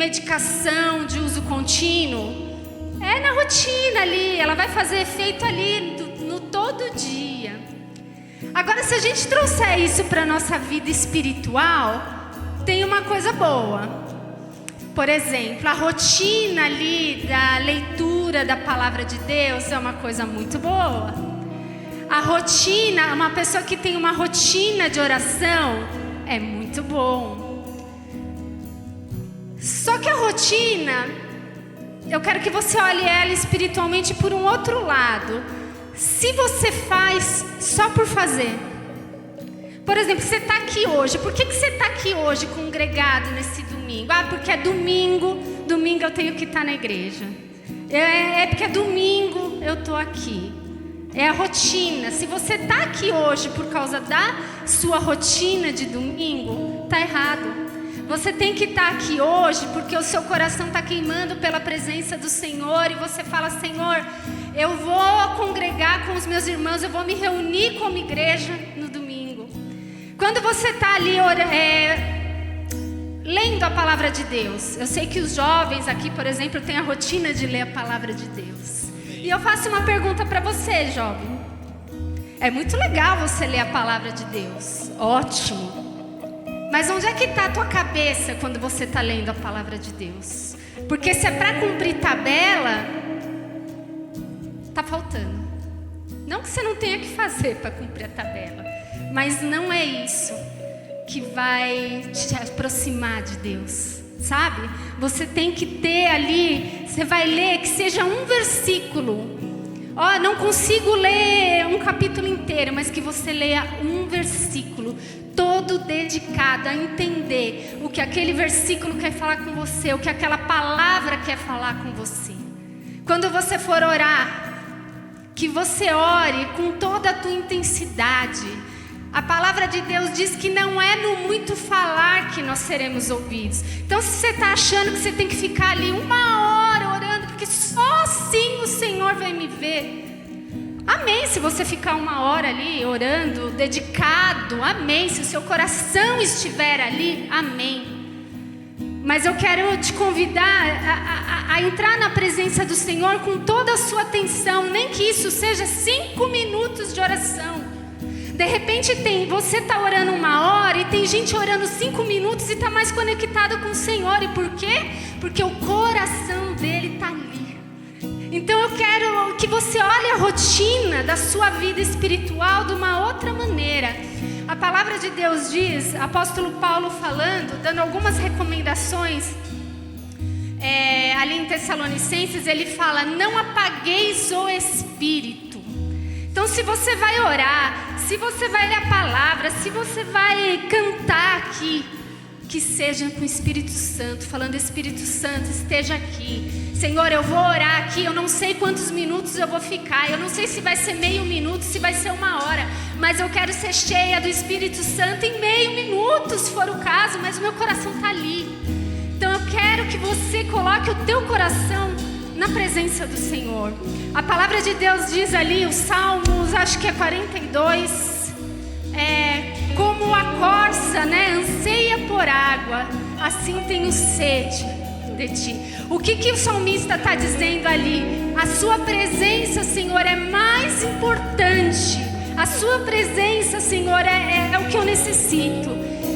medicação de uso contínuo, é na rotina ali, ela vai fazer efeito ali no todo dia. Agora, se a gente trouxer isso para a nossa vida espiritual, tem uma coisa boa. Por exemplo, a rotina ali da leitura da palavra de Deus é uma coisa muito boa. A rotina, uma pessoa que tem uma rotina de oração é muito bom. Só que a rotina, eu quero que você olhe ela espiritualmente por um outro lado. Se você faz só por fazer. Por exemplo, você está aqui hoje. Por que você está aqui hoje congregado nesse domingo? Ah, porque é domingo. Domingo eu tenho que estar na igreja. É porque é domingo eu estou aqui. É a rotina. Se você está aqui hoje por causa da sua rotina de domingo, está errado. Você tem que estar aqui hoje porque o seu coração está queimando pela presença do Senhor. E você fala: Senhor, eu vou congregar com os meus irmãos, eu vou me reunir como igreja no domingo. Quando você está ali lendo a palavra de Deus, eu sei que os jovens aqui, por exemplo, têm a rotina de ler a palavra de Deus. E eu faço uma pergunta para você, jovem. É muito legal você ler a palavra de Deus, ótimo. Mas onde é que está a tua cabeça quando você está lendo a palavra de Deus? Porque se é para cumprir tabela, está faltando. Não que você não tenha que fazer para cumprir a tabela, mas não é isso que vai te aproximar de Deus, sabe? Você tem que ter ali, você vai ler que seja um versículo. Ó, não consigo ler um capítulo inteiro, mas que você leia um versículo, todo dedicado a entender o que aquele versículo quer falar com você, o que aquela palavra quer falar com você. Quando você for orar, que você ore com toda a tua intensidade. A palavra de Deus diz que não é no muito falar que nós seremos ouvidos. Então, se você está achando que você tem que ficar ali 1 hora orando, porque só assim o Senhor vai me ver, amém. Se você ficar 1 hora ali orando, dedicado, amém. Se o seu coração estiver ali, amém. Mas eu quero te convidar a entrar na presença do Senhor com toda a sua atenção, nem que isso seja 5 minutos de oração. De repente você está orando 1 hora e tem gente orando 5 minutos e está mais conectado com o Senhor. E por quê? Porque o coração dele está ali. Então eu quero que você olhe a rotina da sua vida espiritual de uma outra maneira. A palavra de Deus diz, apóstolo Paulo falando, dando algumas recomendações, ali em Tessalonicenses, ele fala: não apagueis o espírito. Então, se você vai orar, se você vai ler a palavra, se você vai cantar aqui, que seja com o Espírito Santo, falando: Espírito Santo, esteja aqui. Senhor, eu vou orar aqui, eu não sei quantos minutos eu vou ficar, eu não sei se vai ser meio minuto, se vai ser 1 hora, mas eu quero ser cheia do Espírito Santo em meio minuto, se for o caso, mas o meu coração está ali. Então eu quero que você coloque o teu coração na presença do Senhor. A palavra de Deus diz ali, os Salmos, acho que é 42, como a corça, né, anseia por água, assim tenho sede de ti. O que o salmista está dizendo ali? A sua presença, Senhor, é mais importante. A sua presença, Senhor, é o que eu necessito.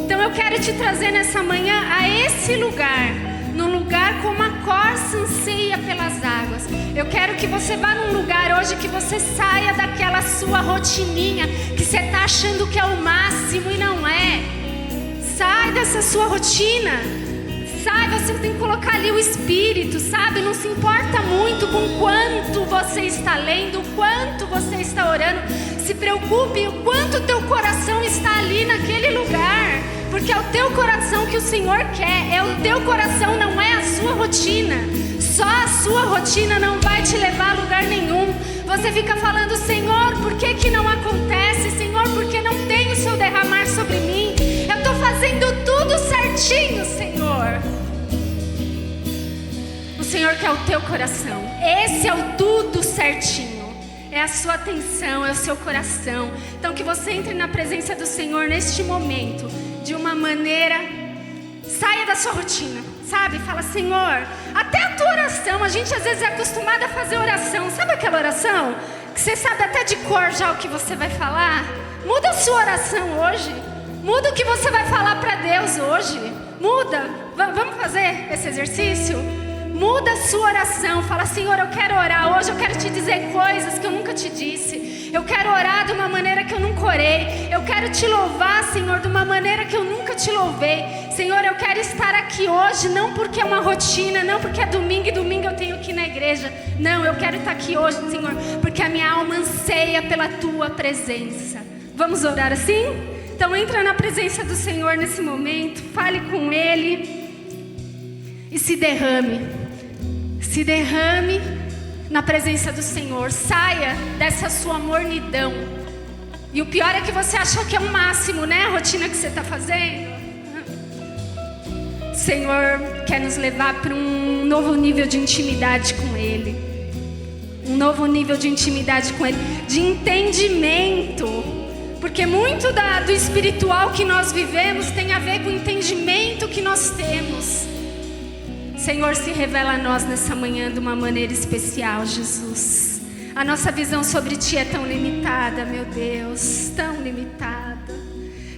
Então eu quero te trazer nessa manhã a esse lugar, num lugar como a corça anseia pelas águas. Eu quero que você vá num lugar hoje que você saia daquela sua rotininha, que você está achando que é o máximo e não é. Sai dessa sua rotina. Sai, você tem que colocar ali o Espírito, sabe? Não se importa muito com quanto você está lendo, o quanto você está orando. Se preocupe o quanto o teu coração está ali naquele lugar. Porque é o teu coração que o Senhor quer. É o teu coração, não é a sua rotina. Só a sua rotina não vai te levar a lugar nenhum. Você fica falando: Senhor, por que não acontece? Senhor, por que não tem o seu derramar sobre mim? Eu estou fazendo tudo certinho, Senhor. O Senhor quer o teu coração. Esse é o tudo certinho. É a sua atenção, é o seu coração. Então que você entre na presença do Senhor neste momento de uma maneira. Saia da sua rotina. Sabe? Fala, Senhor, até a tua oração, a gente às vezes é acostumado a fazer oração. Sabe aquela oração que você sabe até de cor já o que você vai falar? Muda a sua oração hoje. Muda o que você vai falar para Deus hoje. Muda. Vamos fazer esse exercício? Muda a sua oração. Fala, Senhor, eu quero orar hoje. Eu quero te dizer coisas que eu nunca te disse. Eu quero orar de uma maneira que eu nunca orei. Eu quero te louvar, Senhor, de uma maneira que eu nunca te louvei. Senhor, eu quero estar aqui hoje, não porque é uma rotina, não porque é domingo e domingo eu tenho que ir na igreja. Não, eu quero estar aqui hoje, Senhor, porque a minha alma anseia pela tua presença. Vamos orar assim? Então entra na presença do Senhor nesse momento, fale com Ele e se derrame. Se derrame na presença do Senhor. Saia dessa sua mornidão. E o pior é que você acha que é o máximo, né? A rotina que você está fazendo. O Senhor quer nos levar para um novo nível de intimidade com Ele. Um novo nível de intimidade com Ele. De entendimento. Porque muito do espiritual que nós vivemos tem a ver com o entendimento que nós temos. Senhor, se revela a nós nessa manhã de uma maneira especial, Jesus. A nossa visão sobre Ti é tão limitada, meu Deus, tão limitada.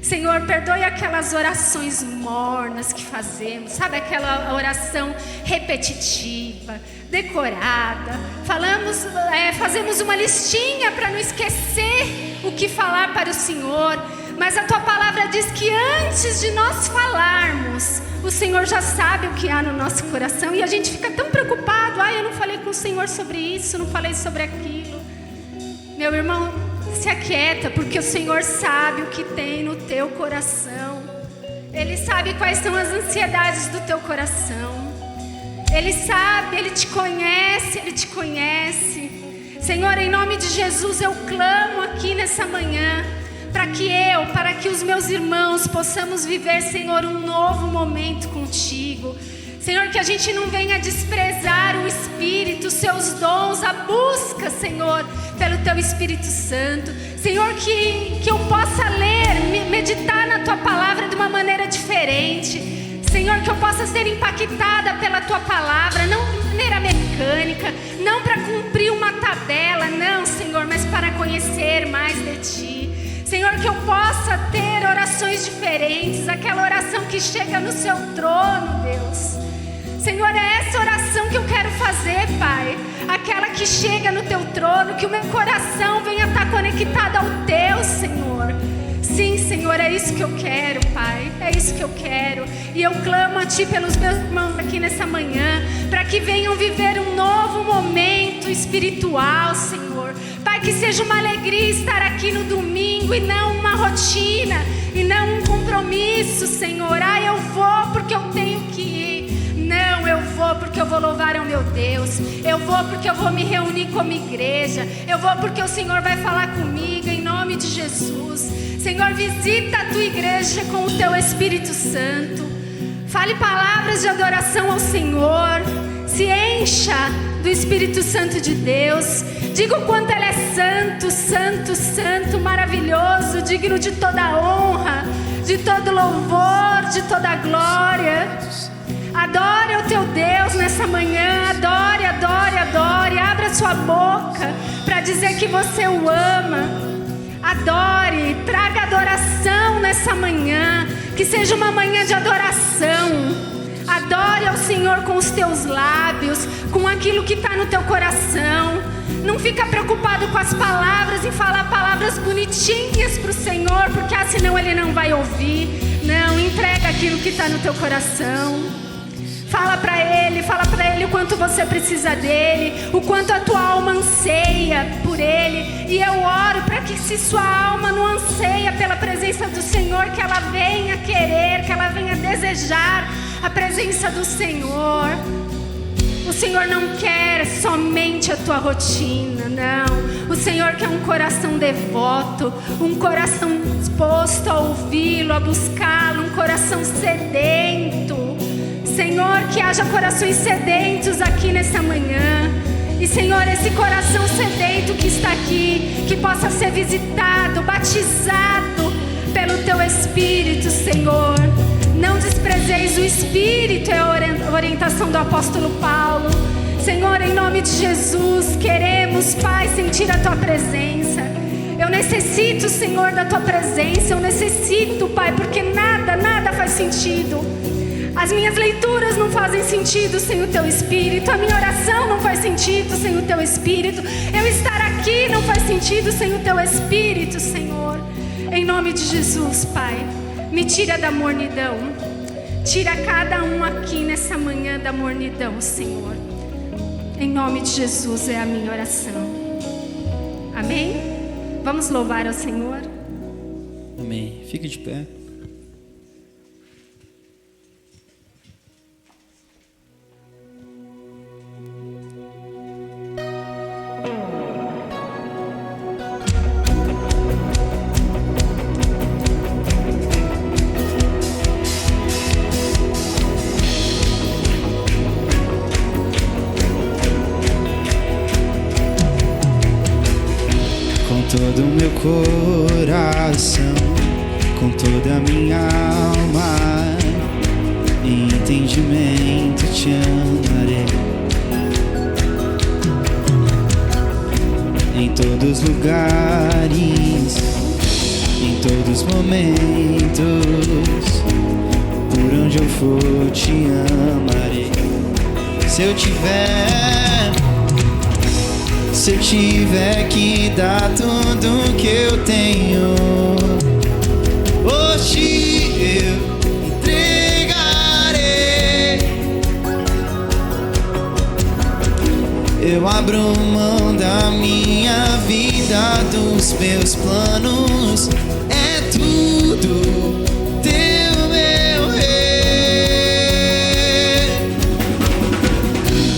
Senhor, perdoe aquelas orações mornas que fazemos, sabe, aquela oração repetitiva, decorada. Fazemos uma listinha para não esquecer o que falar para o Senhor. Mas a Tua palavra diz que antes de nós falarmos, o Senhor já sabe o que há no nosso coração. E a gente fica tão preocupado. Eu não falei com o Senhor sobre isso, não falei sobre aquilo. Meu irmão, se aquieta, porque o Senhor sabe o que tem no teu coração. Ele sabe quais são as ansiedades do teu coração. Ele sabe, Ele te conhece, Ele te conhece. Senhor, em nome de Jesus, eu clamo aqui nessa manhã, para que os meus irmãos possamos viver, Senhor, um novo momento contigo. Senhor, que a gente não venha desprezar o Espírito, os seus dons, a busca, Senhor, pelo Teu Espírito Santo. Senhor, que eu possa ler, meditar na Tua palavra de uma maneira diferente. Senhor, que eu possa ser impactada pela Tua palavra, não de maneira mecânica, não para cumprir uma tabela, não, Senhor, mas para conhecer mais de Ti. Senhor, que eu possa ter orações diferentes, aquela oração que chega no Seu trono, Deus. Senhor, é essa oração que eu quero fazer, Pai. Aquela que chega no Teu trono, que o meu coração venha estar conectado ao Teu, Senhor. Sim, Senhor, é isso que eu quero, Pai. É isso que eu quero. E eu clamo a Ti pelos meus irmãos aqui nessa manhã, para que venham viver um novo momento espiritual, Senhor. Pai, que seja uma alegria estar aqui no domingo e não uma rotina, e não um compromisso, Senhor. Eu vou porque eu tenho que ir. Não, eu vou porque eu vou louvar ao meu Deus. Eu vou porque eu vou me reunir como igreja. Eu vou porque o Senhor vai falar comigo em nome de Jesus. Senhor, visita a Tua igreja com o Teu Espírito Santo. Fale palavras de adoração ao Senhor. Se encha do Espírito Santo de Deus. Diga o quanto Ele é santo, santo, santo, maravilhoso, digno de toda honra, de todo louvor, de toda glória. Adore o teu Deus nessa manhã. Adore, adore, adore. Abra sua boca para dizer que você o ama. Adore, traga adoração nessa manhã. Que seja uma manhã de adoração. Adore ao Senhor com os teus lábios, com aquilo que está no teu coração. Não fica preocupado com as palavras, em falar palavras bonitinhas para o Senhor, porque senão Ele não vai ouvir. Não, entrega aquilo que está no teu coração. Fala para Ele o quanto você precisa dEle, o quanto a tua alma anseia por Ele. E eu oro para que, se sua alma não anseia pela presença do Senhor, que ela venha querer, que ela venha desejar a presença do Senhor. O Senhor não quer somente a tua rotina, não. O Senhor quer um coração devoto, um coração disposto a ouvi-lo, a buscá-lo, um coração sedento. Senhor, que haja corações sedentos aqui nessa manhã. E Senhor, esse coração sedento que está aqui, que possa ser visitado, batizado pelo Teu Espírito, Senhor. Não desprezeis o Espírito, é a orientação do apóstolo Paulo. Senhor, em nome de Jesus, queremos, Pai, sentir a Tua presença. Eu necessito, Senhor, da Tua presença. Eu necessito, Pai, porque nada faz sentido. As minhas leituras não fazem sentido sem o Teu Espírito. A minha oração não faz sentido sem o Teu Espírito. Eu estar aqui não faz sentido sem o Teu Espírito, Senhor. Em nome de Jesus, Pai, me tira da mornidão. Tira cada um aqui nessa manhã da mornidão, Senhor. Em nome de Jesus é a minha oração. Amém? Vamos louvar ao Senhor? Amém. Fique de pé. Todo o meu coração, com toda a minha alma, em entendimento te amarei. Em todos os lugares, em todos os momentos, por onde eu for te amarei. Se eu tiver que dar tudo que eu tenho, hoje eu entregarei. Eu abro mão da minha vida, dos meus planos, é tudo teu, meu rei.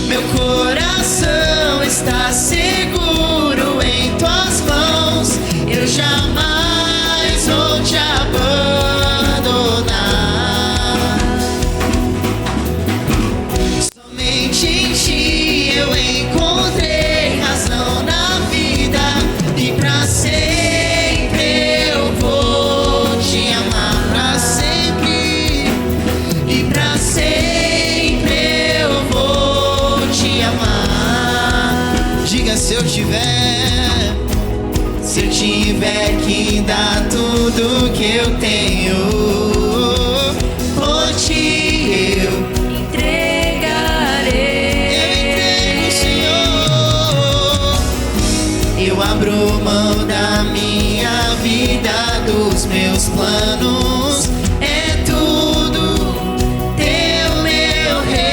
Meu coração está seguro em tuas mãos, eu jamais vou te abandonar. Somente em ti eu encontrei razão na vida, e pra sempre eu vou te amar, pra sempre, e pra sempre eu vou te amar. Diga: se eu tiver que dar tudo que eu tenho, hoje eu entregarei. Eu entrego, Senhor. Eu abro mão da minha vida, dos meus planos, é tudo teu, meu rei.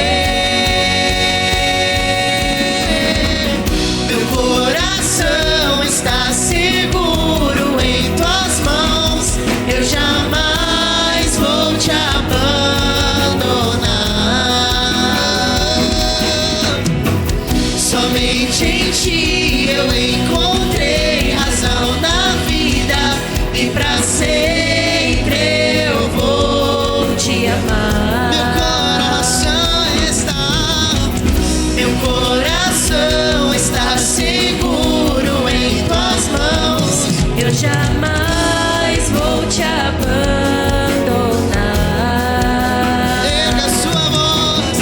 Meu coração está seguro em tuas mãos, eu jamais vou te abandonar. Somente em ti eu encontrei razão na vida, e pra sempre eu vou te amar. Meu coração está seguro em tuas mãos, eu jamais vou te abandonar. Erga sua voz.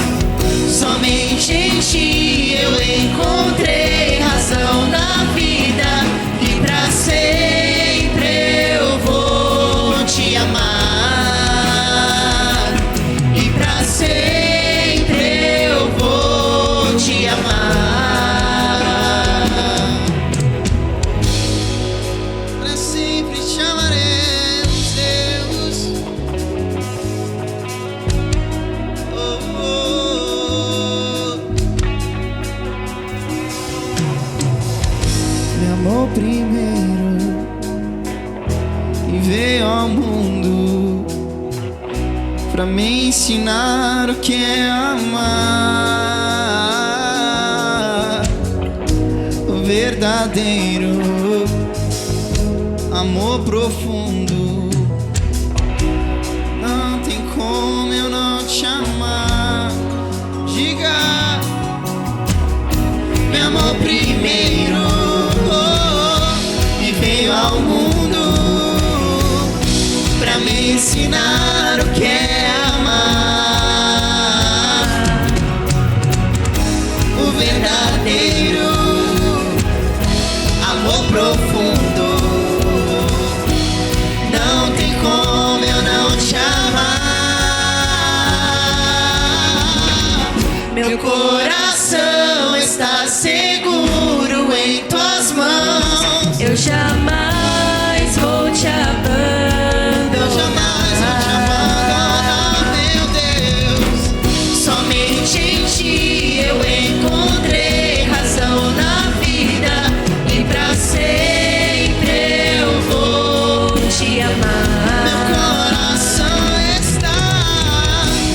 Somente em ti eu encontrei razão na vida, e pra sempre eu vou te amar, e pra sempre eu vou te amar. Pra sempre te amaremos, Deus. Oh, oh, oh. Me amou primeiro e veio ao mundo pra me ensinar o que é amar. O verdadeiro amor profundo, não tem como eu não te amar. Diga: me amou primeiro, e veio ao mundo pra me ensinar o que é amar. Meu coração está seguro em tuas mãos. Eu jamais vou te abandonar. Eu jamais vou te abandonar, meu Deus. Somente em ti eu encontrei razão na vida, e pra sempre eu vou Te amar.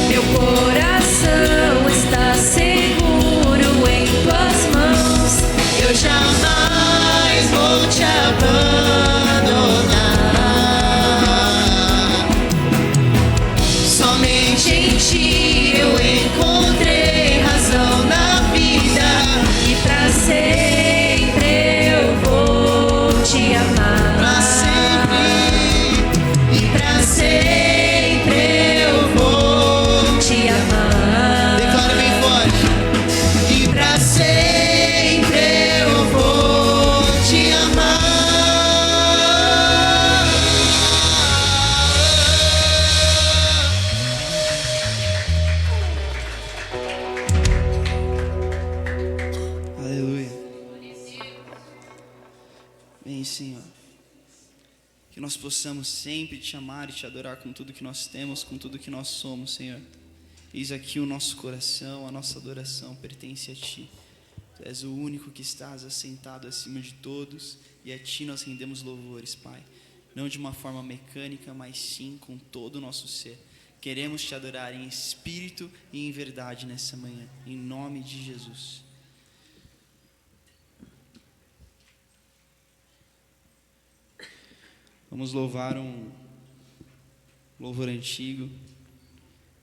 Meu Coração está seguro em tuas mãos. Eu jamais vou te abandonar. Somente em ti eu encontrei razão na vida, E pra sempre eu vou te amar. pra sempre, e pra sempre eu vou. Te amar. Declara bem forte. E pra sempre eu vou te amar. Aleluia. Bem, Senhor, que nós possamos sempre te amar e te adorar com tudo que nós temos, com tudo que nós somos, Senhor. Eis aqui o nosso coração, a nossa adoração pertence a Ti. Tu és o único que estás assentado acima de todos, e a Ti nós rendemos louvores, Pai. Não de uma forma mecânica, mas sim com todo o nosso ser. Queremos Te adorar em espírito e em verdade nessa manhã, em nome de Jesus. Vamos louvar um louvor antigo.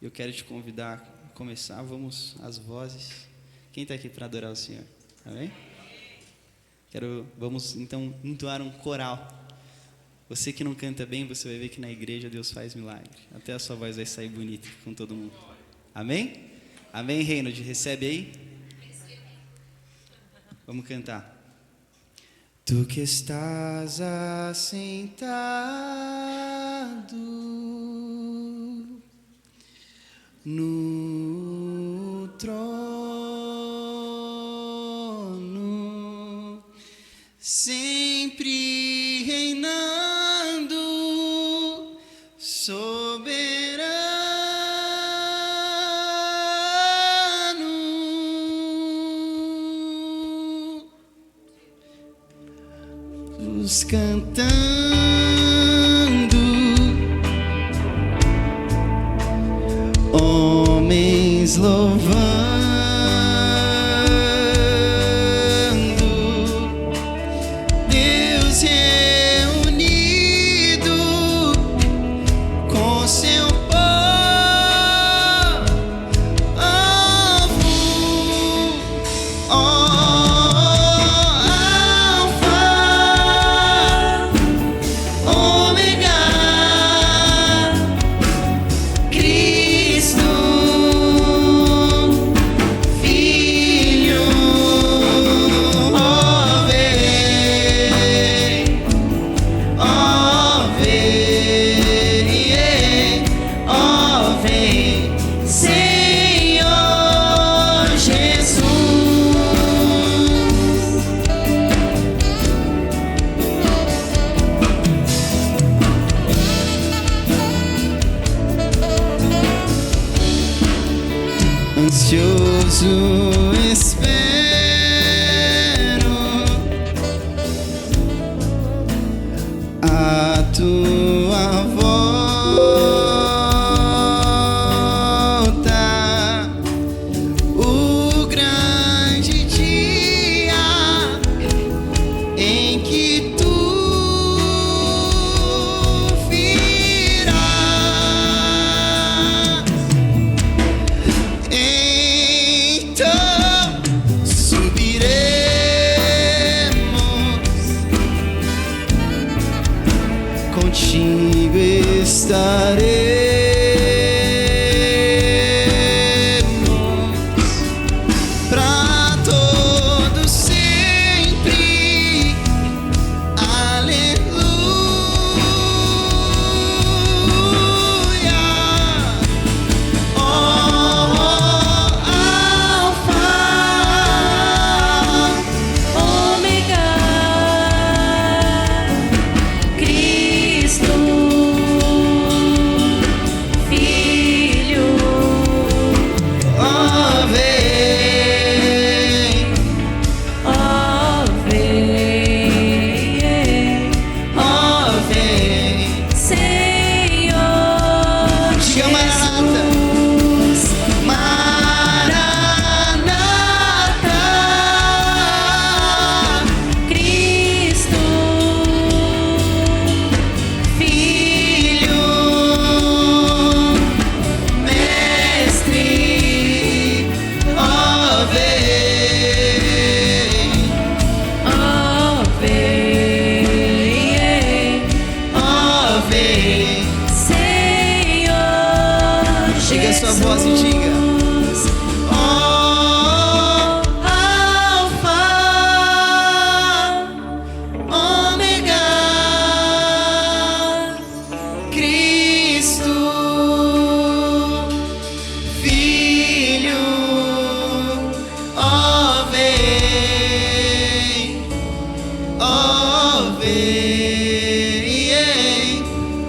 Eu quero te convidar a começar. Vamos às vozes. Quem está aqui para adorar o Senhor? Amém? Vamos então entoar um coral. Você que não canta bem, você vai ver que na igreja Deus faz milagre. Até a sua voz vai sair bonita com todo mundo. Amém? Amém, Reinhold? Recebe aí? Vamos cantar. Tu que estás assentado no trono, sempre reinando, soberano, os cantando, homens louvando, Deus reunido com seu povo, Alfa, Ômega, Cristo, Filho, ó vem, Senhor Jesus. Ansioso espero a tua volta, o grande dia em que tu virás. Então subiremos, contigo estaremos pra todo sempre. Aleluia. Oh, Alfa,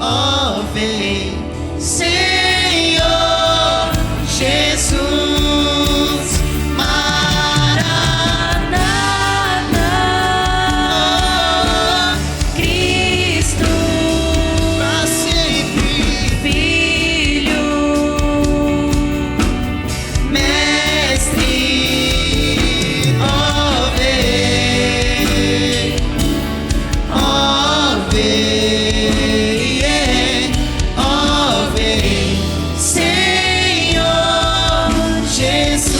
ó vem, Senhor Jesus, Maranata, Cristo, pra sempre, Filho, Mestre, ó vem, Senhor Jesus.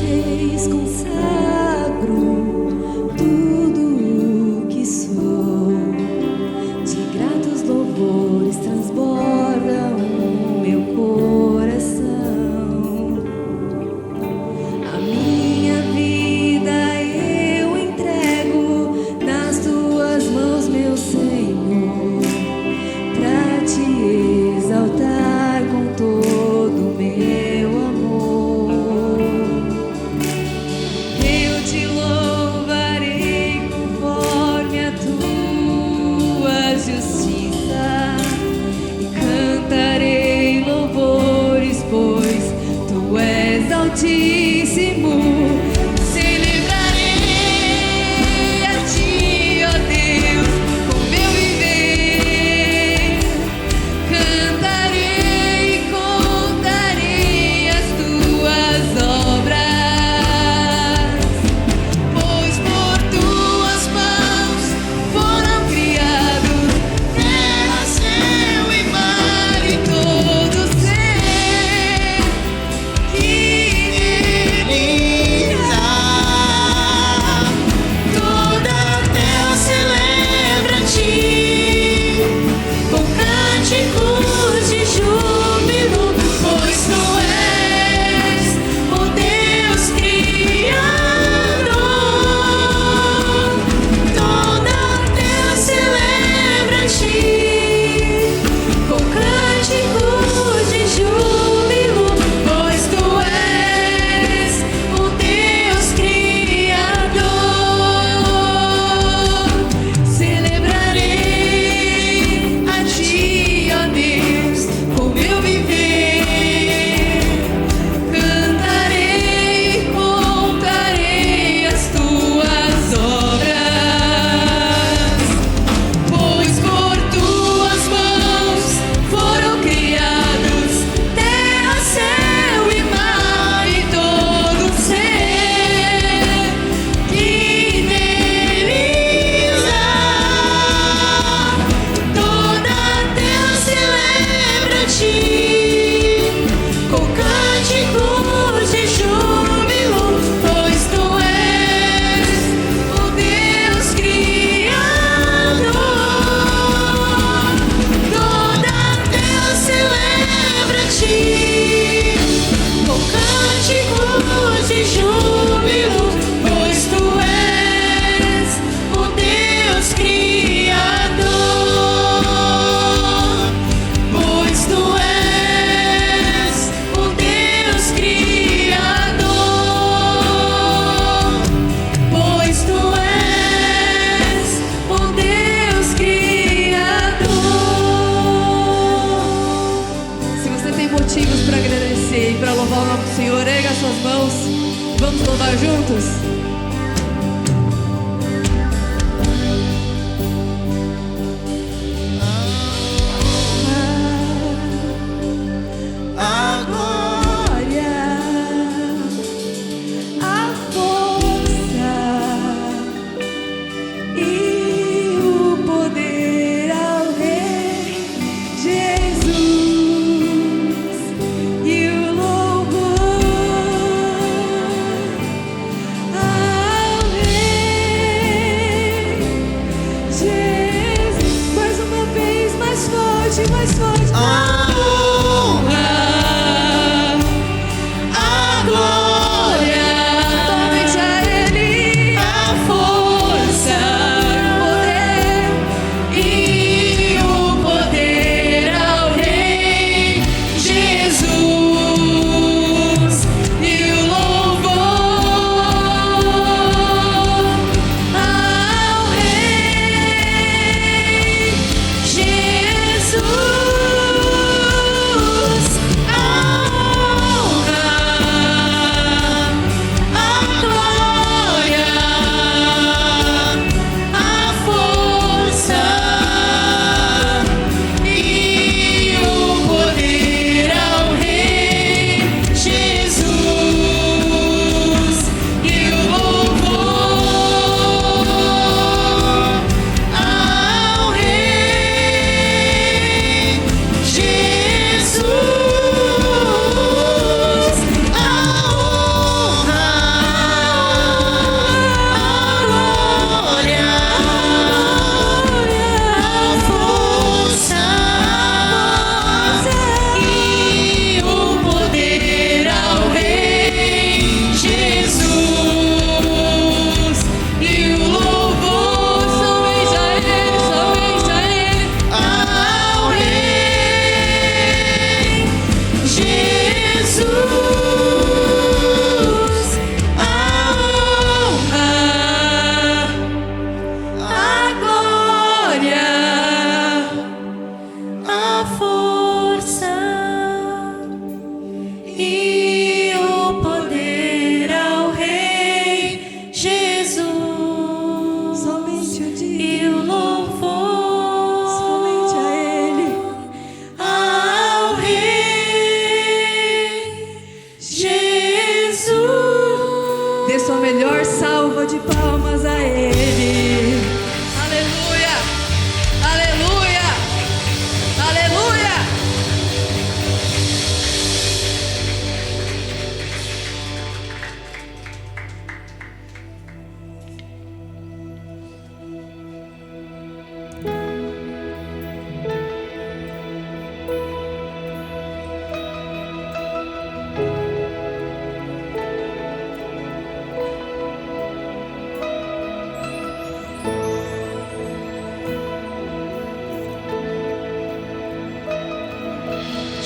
Eis consagro tudo o que sou, de gratos louvores transbordam o meu coração. A minha vida eu entrego nas tuas mãos, meu Senhor, pra te exaltar com todo o meu amor. Eu te louvarei conforme a tua justiça e cantarei louvores, pois tu és altíssimo. Celebrarei a ti, ó Deus, com meu viver. Cantarei e contarei as tuas obras, pois por tuas mãos foram criados terra, céu e mar e todo ser que neles há. Toda a terra celebra a ti com cânticos de júbilo, pois tu és o Deus Criador. Toda a terra celebra a ti com cânticos de júbilo, pois tu és o Deus Criador. Celebrarei a ti, ó Deus, com meu viver. Cantarei e contarei as tuas obras, pois por tuas mãos foram criados terra, céu e mar e todo ser que neles há. Toda a terra celebra a ti com cânticos de júbilo, pois tu és o Deus Criador. Toda a terra celebra a ti com cânticos de júbilo, pois tu és o Deus Criador. Pois tu és o Deus Criador. Pois tu és o Deus Criador. Se você tem motivos para agradecer e para louvar o nome do Senhor, erga as suas mãos. Vamos louvar juntos? A glória, A força e o poder ao Rei Jesus e o louvor melhor salva de palmas a Ele. Aleluia, aleluia, aleluia.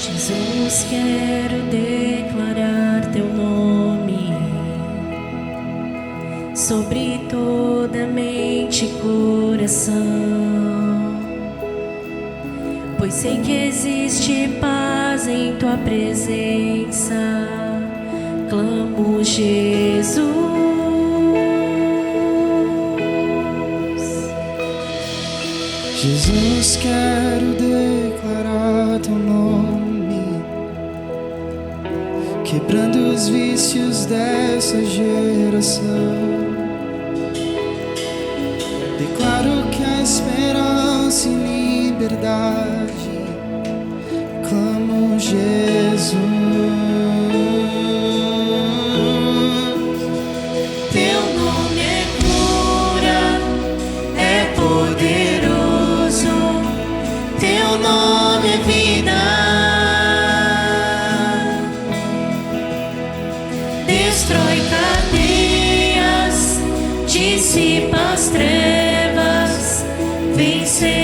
Jesus, quero declarar teu nome sobre toda mente e coração, pois sei que existe paz em tua presença. Clamo, Jesus. Jesus, quero declarar teu nome, quebrando os vícios dessa geração. Declaro que há esperança e liberdade. Clamo, Jesus. Teu nome é cura, é poderoso. Teu nome é vida. Destrói cadeias, dissipa as trevas, vem incendiar.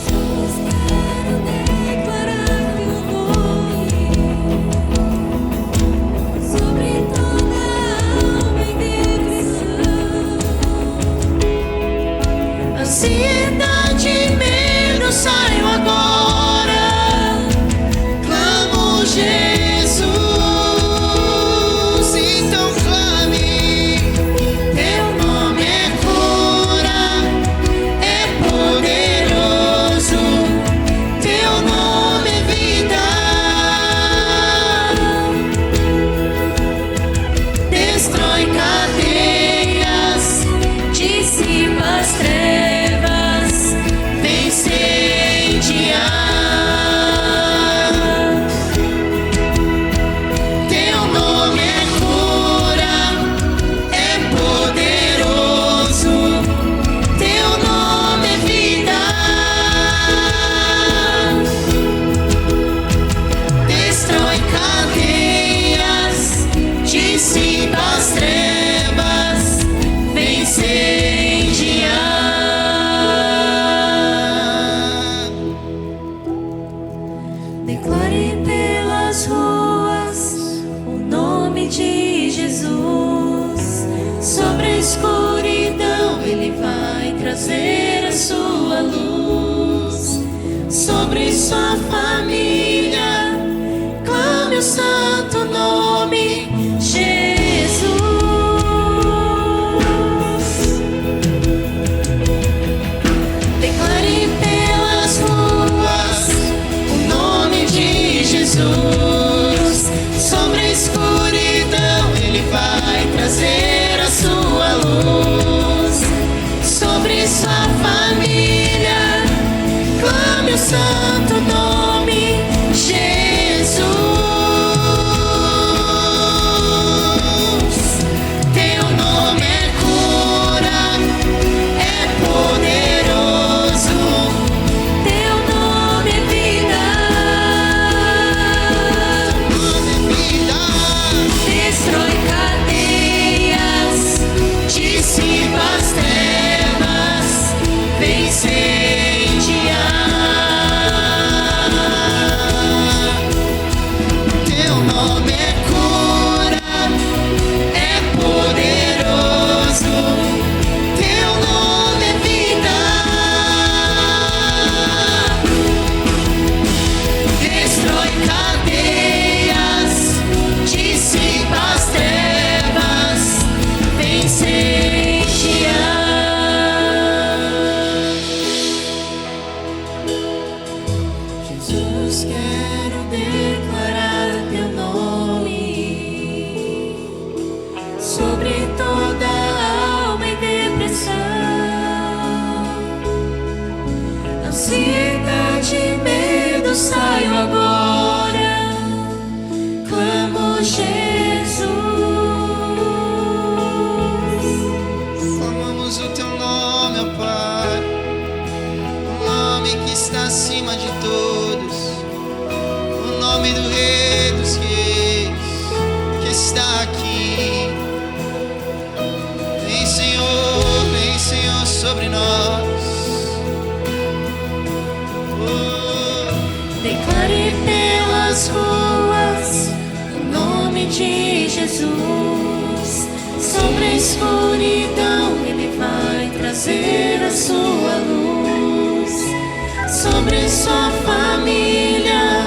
Quero declarar teu nome sobre toda alma em depressão. Ansiedade e medo saiam agora. Clamo, Jesus. Então clame. Teu nome é cura, é poderoso. Teu nome é vida. Destrói cadeias, dissipa as trevas, vem incendiar. Teu nome é cura, é poderoso. Teu nome é vida. Destrói cadeias, dissipa as trevas, vem incendiar. Declare pelas ruas o nome de Jesus. Sobre a escuridão Ele vai trazer a sua luz. Sobre sua família, clame o santo nome Jesus. Declare pelas ruas o nome de Jesus. Sobre a escuridão Ele vai trazer a sua luz. Sobre sua família, clame o santo nome Jesus. Teu nome é cura, é poderoso. Teu nome é vida. Destrói cadeias, dissipa as trevas, vem incendiar. quero declarar teu nome sobre toda alma em depressão, ansiedade e medo, saio agora, clamo Jesus. Clamamos o teu nome, ó Pai, o nome que está acima de todos, o nome do Rei dos Reis, que está aqui. Vem Senhor sobre nós. Declare pelas ruas o nome de Jesus. Sobre a escuridão Ele vai trazer a sua luz. Sobre sua família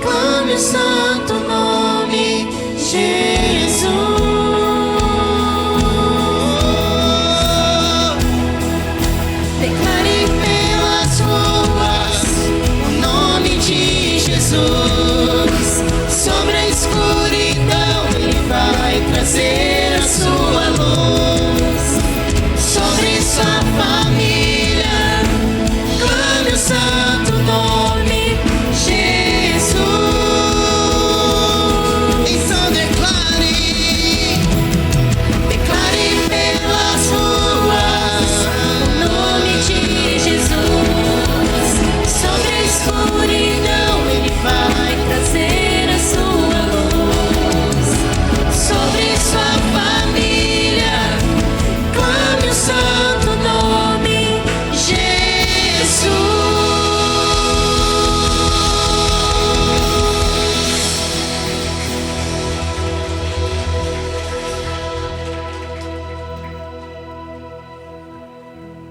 clame o santo nome Jesus. Declare pelas ruas o nome de Jesus. Sobre a escuridão Ele vai trazer a sua luz. Sobre sua família clame o santo nome Jesus. Então Declare pelas ruas o nome de Jesus. Sobre a escuridão Ele vai trazer a sua luz. Sobre sua família clame o santo nome Jesus.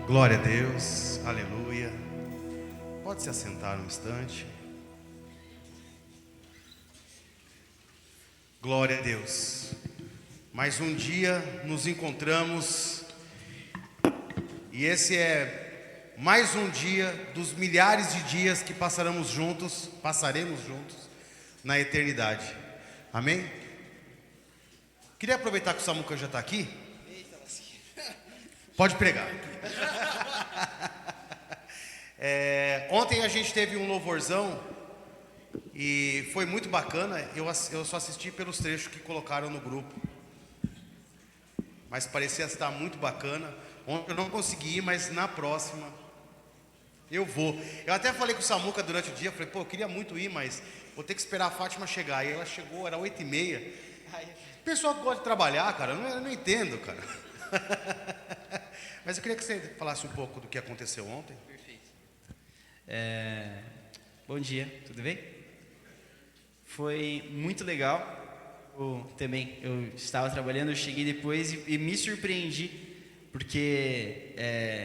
Glória a Deus, aleluia. Pode se assentar um instante. Glória a Deus. Mais um dia nos encontramos e esse é mais um dia dos milhares de dias que passaremos juntos na eternidade. Amém? Queria aproveitar que o Samuca já está aqui. Pode pregar. Ontem a gente teve um louvorzão e foi muito bacana. Eu só assisti pelos trechos que colocaram no grupo, mas parecia estar muito bacana. Ontem eu não consegui ir, mas na próxima eu vou. Eu até falei com o Samuca durante o dia, falei, pô, eu queria muito ir, mas vou ter que esperar a Fátima chegar. E ela chegou, era 8h30. O pessoal que gosta de trabalhar, cara, eu não entendo, cara. Mas eu queria que você falasse um pouco do que aconteceu ontem. Perfeito. Bom dia, tudo bem? Foi muito legal. Eu estava trabalhando, eu cheguei depois e me surpreendi, porque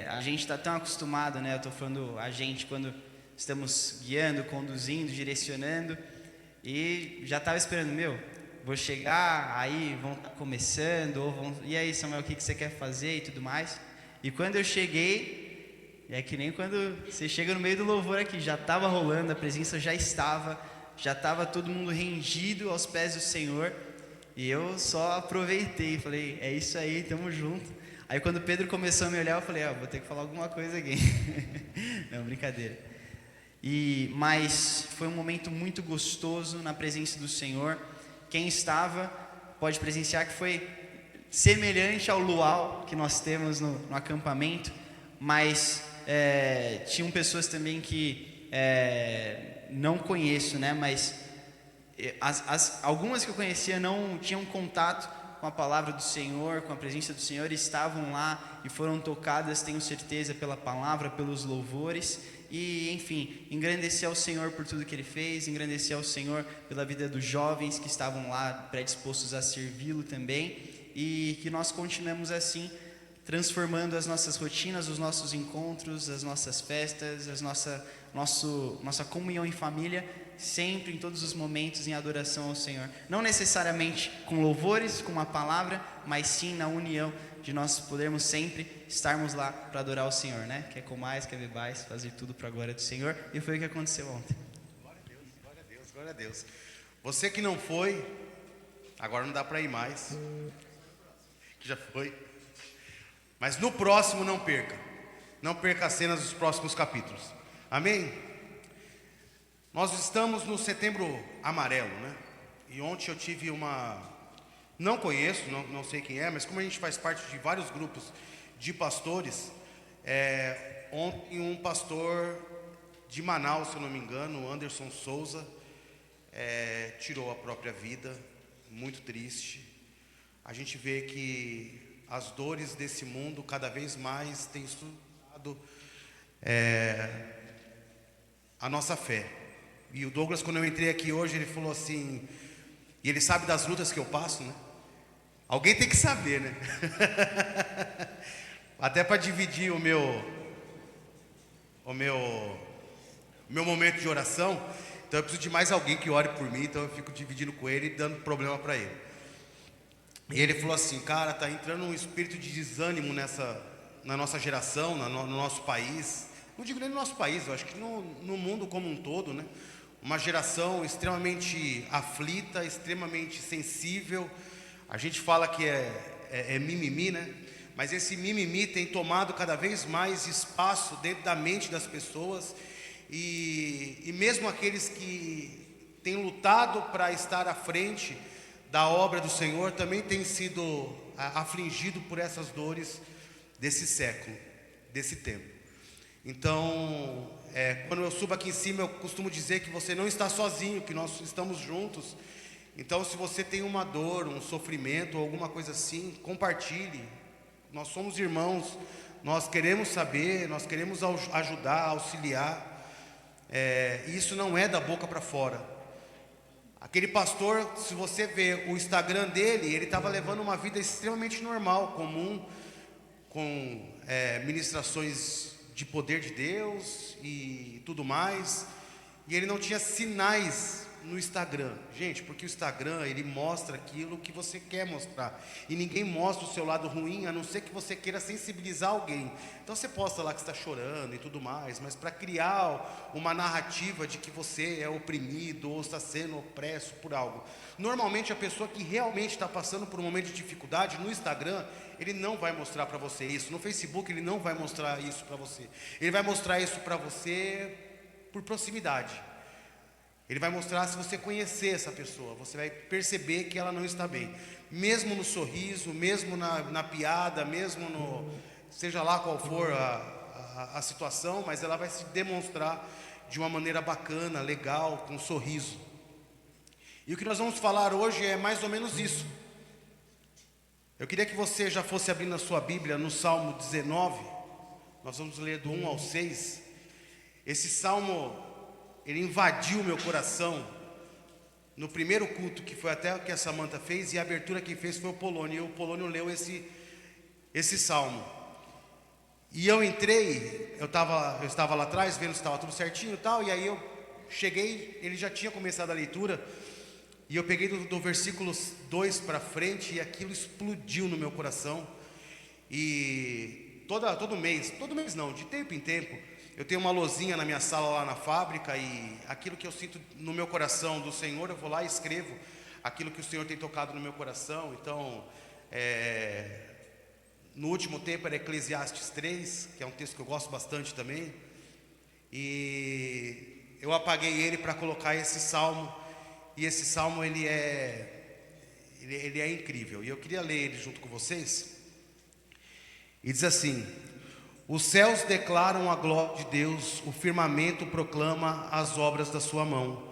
a gente está tão acostumado, né? Eu estou falando a gente quando estamos guiando, conduzindo, direcionando, e já estava esperando, vou chegar, aí vão estar começando, e aí, Samuel, o que você quer fazer e tudo mais. E quando eu cheguei, é que nem quando você chega no meio do louvor aqui, já estava rolando, a presença já estava todo mundo rendido aos pés do Senhor, e eu só aproveitei e falei, é isso aí, tamo junto. Aí quando o Pedro começou a me olhar, eu falei, vou ter que falar alguma coisa aqui. Não, brincadeira. Mas foi um momento muito gostoso na presença do Senhor. Quem estava pode presenciar que foi semelhante ao luau que nós temos no acampamento, mas tinham pessoas também que não conheço, né? Mas algumas que eu conhecia não tinham contato com a palavra do Senhor, com a presença do Senhor, estavam lá e foram tocadas, tenho certeza, pela palavra, pelos louvores. E, enfim, engrandecer ao Senhor por tudo que Ele fez, engrandecer ao Senhor pela vida dos jovens que estavam lá predispostos a servi-lo também, e que nós continuemos assim, transformando as nossas rotinas, os nossos encontros, as nossas festas, nossa comunhão em família, sempre, em todos os momentos, em adoração ao Senhor. Não necessariamente com louvores, com uma palavra, mas sim na união de nós podermos sempre estarmos lá para adorar o Senhor, né? Quer comais, quer bebais, fazer tudo para a glória do Senhor. E foi o que aconteceu ontem. Glória a Deus. Você que não foi, agora não dá para ir mais. Que já foi. Mas no próximo não perca. Não perca as cenas dos próximos capítulos. Amém? Nós estamos no Setembro Amarelo, né? E ontem eu tive uma... Não conheço, não sei quem é, mas como a gente faz parte de vários grupos de pastores, ontem um pastor de Manaus, se eu não me engano, o Anderson Souza, tirou a própria vida, muito triste. A gente vê que as dores desse mundo cada vez mais têm estudado a nossa fé. E o Douglas, quando eu entrei aqui hoje, ele falou assim, e ele sabe das lutas que eu passo, né? Alguém tem que saber, né? Até para dividir o meu momento de oração. Então eu preciso de mais alguém que ore por mim. Então eu fico dividindo com ele e dando problema para ele. E ele falou assim, cara, tá entrando um espírito de desânimo na nossa geração, no nosso país. Não digo nem no nosso país, eu acho que no mundo como um todo, né? Uma geração extremamente aflita, extremamente sensível. A gente fala que é mimimi, né? Mas esse mimimi tem tomado cada vez mais espaço dentro da mente das pessoas. E mesmo aqueles que têm lutado para estar à frente da obra do Senhor também têm sido afligidos por essas dores desse século, desse tempo. Então, quando eu subo aqui em cima, eu costumo dizer que você não está sozinho, que nós estamos juntos. Então, se você tem uma dor, um sofrimento, alguma coisa assim, compartilhe. Nós somos irmãos, nós queremos saber, nós queremos ajudar, auxiliar. Isso não é da boca para fora. Aquele pastor, se você ver o Instagram dele, ele estava levando uma vida extremamente normal, comum, com ministrações de poder de Deus e tudo mais. E ele não tinha sinais no Instagram, gente, porque o Instagram, ele mostra aquilo que você quer mostrar, e ninguém mostra o seu lado ruim, a não ser que você queira sensibilizar alguém. Então você posta lá que está chorando e tudo mais, mas para criar uma narrativa de que você é oprimido ou está sendo opresso por algo. Normalmente a pessoa que realmente está passando por um momento de dificuldade, no Instagram, ele não vai mostrar para você isso. No Facebook ele não vai mostrar isso para você. Ele vai mostrar isso para você por proximidade. Ele vai mostrar, se você conhecer essa pessoa, você vai perceber que ela não está bem. Mesmo no sorriso, mesmo na piada, mesmo seja lá qual for a situação, mas ela vai se demonstrar de uma maneira bacana, legal, com um sorriso. E o que nós vamos falar hoje é mais ou menos isso. Eu queria que você já fosse abrindo a sua Bíblia no Salmo 19. Nós vamos ler do 1 ao 6. Esse Salmo... ele invadiu meu coração no primeiro culto, que foi até o que a Samantha fez, e a abertura quem fez foi o Polônio, e o Polônio leu esse salmo. E eu entrei, eu estava lá atrás, vendo se estava tudo certinho e tal, e aí eu cheguei, ele já tinha começado a leitura, e eu peguei do versículo 2 para frente, e aquilo explodiu no meu coração. E todo mês não, de tempo em tempo, eu tenho uma lousinha na minha sala lá na fábrica, e aquilo que eu sinto no meu coração do Senhor, eu vou lá e escrevo aquilo que o Senhor tem tocado no meu coração. Então, no último tempo era Eclesiastes 3, que é um texto que eu gosto bastante também, e eu apaguei ele para colocar esse salmo, e esse salmo ele é incrível, e eu queria ler ele junto com vocês. E diz assim: os céus declaram a glória de Deus, o firmamento proclama as obras da sua mão.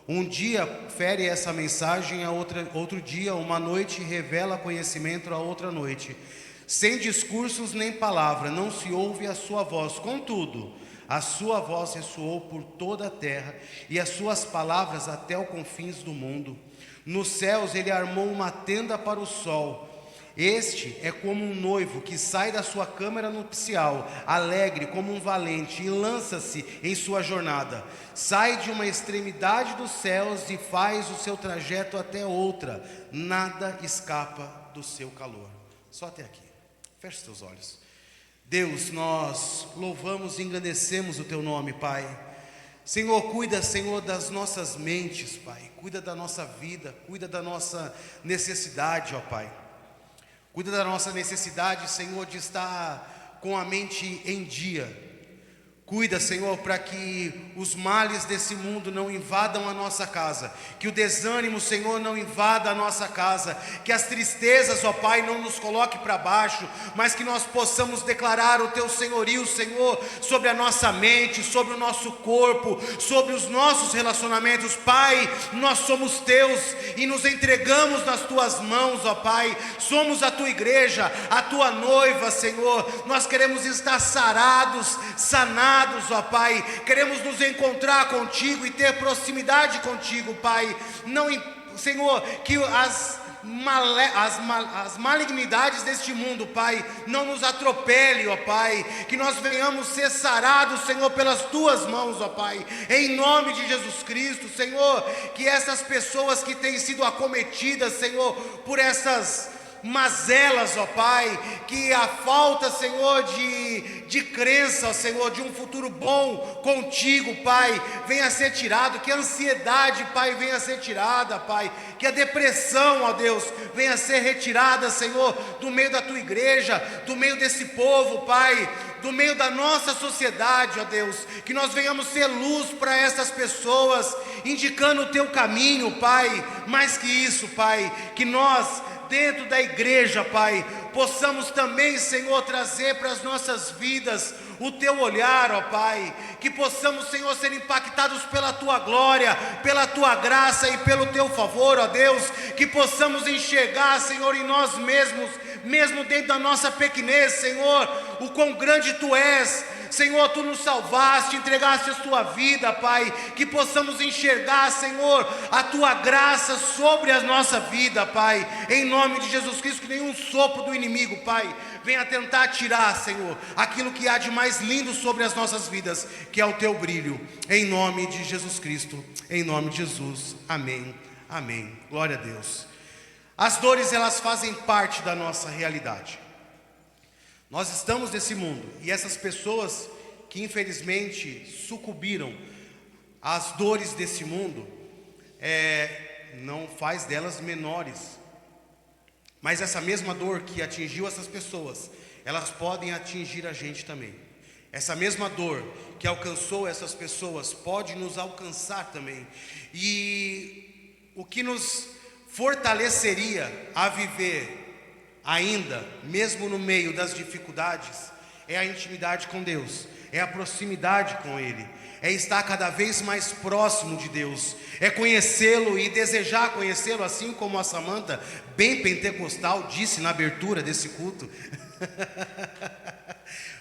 Um dia fere essa mensagem a outro dia, uma noite revela conhecimento a outra noite. Sem discursos nem palavra, não se ouve a sua voz. Contudo, a sua voz ressoou por toda a terra, e as suas palavras até os confins do mundo. Nos céus ele armou uma tenda para o sol. Este é como um noivo que sai da sua câmara nupcial, alegre como um valente, e lança-se em sua jornada. Sai de uma extremidade dos céus e faz o seu trajeto até outra. Nada escapa do seu calor. Só até aqui. Feche seus olhos. Deus, nós louvamos e engrandecemos o teu nome, Pai. Senhor, cuida, Senhor, das nossas mentes, Pai. Cuida da nossa vida, cuida da nossa necessidade, ó Pai. Cuida da nossa necessidade, Senhor, de estar com a mente em dia. Cuida, Senhor, para que os males desse mundo não invadam a nossa casa, que o desânimo, Senhor, não invada a nossa casa, que as tristezas, ó Pai, não nos coloque para baixo, mas que nós possamos declarar o Teu senhorio, Senhor, sobre a nossa mente, sobre o nosso corpo, sobre os nossos relacionamentos. Pai, nós somos Teus e nos entregamos nas Tuas mãos, ó Pai. Somos a Tua igreja, a Tua noiva, Senhor. Nós queremos estar sarados, sanados, ó Pai, queremos nos encontrar contigo e ter proximidade contigo, Pai. Não, Senhor, que as malignidades deste mundo, Pai, não nos atropele, ó Pai, que nós venhamos ser sarados, Senhor, pelas Tuas mãos, ó Pai, em nome de Jesus Cristo, Senhor, que essas pessoas que têm sido acometidas, Senhor, por essas mazelas, ó Pai, que a falta, Senhor, de crença, Senhor, de um futuro bom contigo, Pai, venha ser tirado, que a ansiedade, Pai, venha ser tirada, Pai, que a depressão, ó Deus, venha ser retirada, Senhor, do meio da Tua igreja, do meio desse povo, Pai, do meio da nossa sociedade, ó Deus, que nós venhamos ser luz para essas pessoas, indicando o Teu caminho, Pai. Mais que isso, Pai, que nós, dentro da igreja, Pai, possamos também, Senhor, trazer para as nossas vidas o Teu olhar, ó Pai, que possamos, Senhor, ser impactados pela Tua glória, pela Tua graça e pelo Teu favor, ó Deus, que possamos enxergar, Senhor, em nós mesmos, mesmo dentro da nossa pequenez, Senhor, o quão grande Tu és. Senhor, Tu nos salvaste, entregaste a Tua vida, Pai, que possamos enxergar, Senhor, a Tua graça sobre a nossa vida, Pai, em nome de Jesus Cristo, que nenhum sopro do inimigo, Pai, venha tentar tirar, Senhor, aquilo que há de mais lindo sobre as nossas vidas, que é o Teu brilho, em nome de Jesus Cristo, em nome de Jesus, amém, amém, glória a Deus. As dores, elas fazem parte da nossa realidade. Nós estamos nesse mundo, e essas pessoas que infelizmente sucumbiram às dores desse mundo, não faz delas menores, mas essa mesma dor que atingiu essas pessoas, elas podem atingir a gente também. Essa mesma dor que alcançou essas pessoas pode nos alcançar também, e o que nos fortaleceria a viver ainda, mesmo no meio das dificuldades, é a intimidade com Deus, é a proximidade com Ele, é estar cada vez mais próximo de Deus, é conhecê-lo e desejar conhecê-lo, assim como a Samanta, bem pentecostal, disse na abertura desse culto.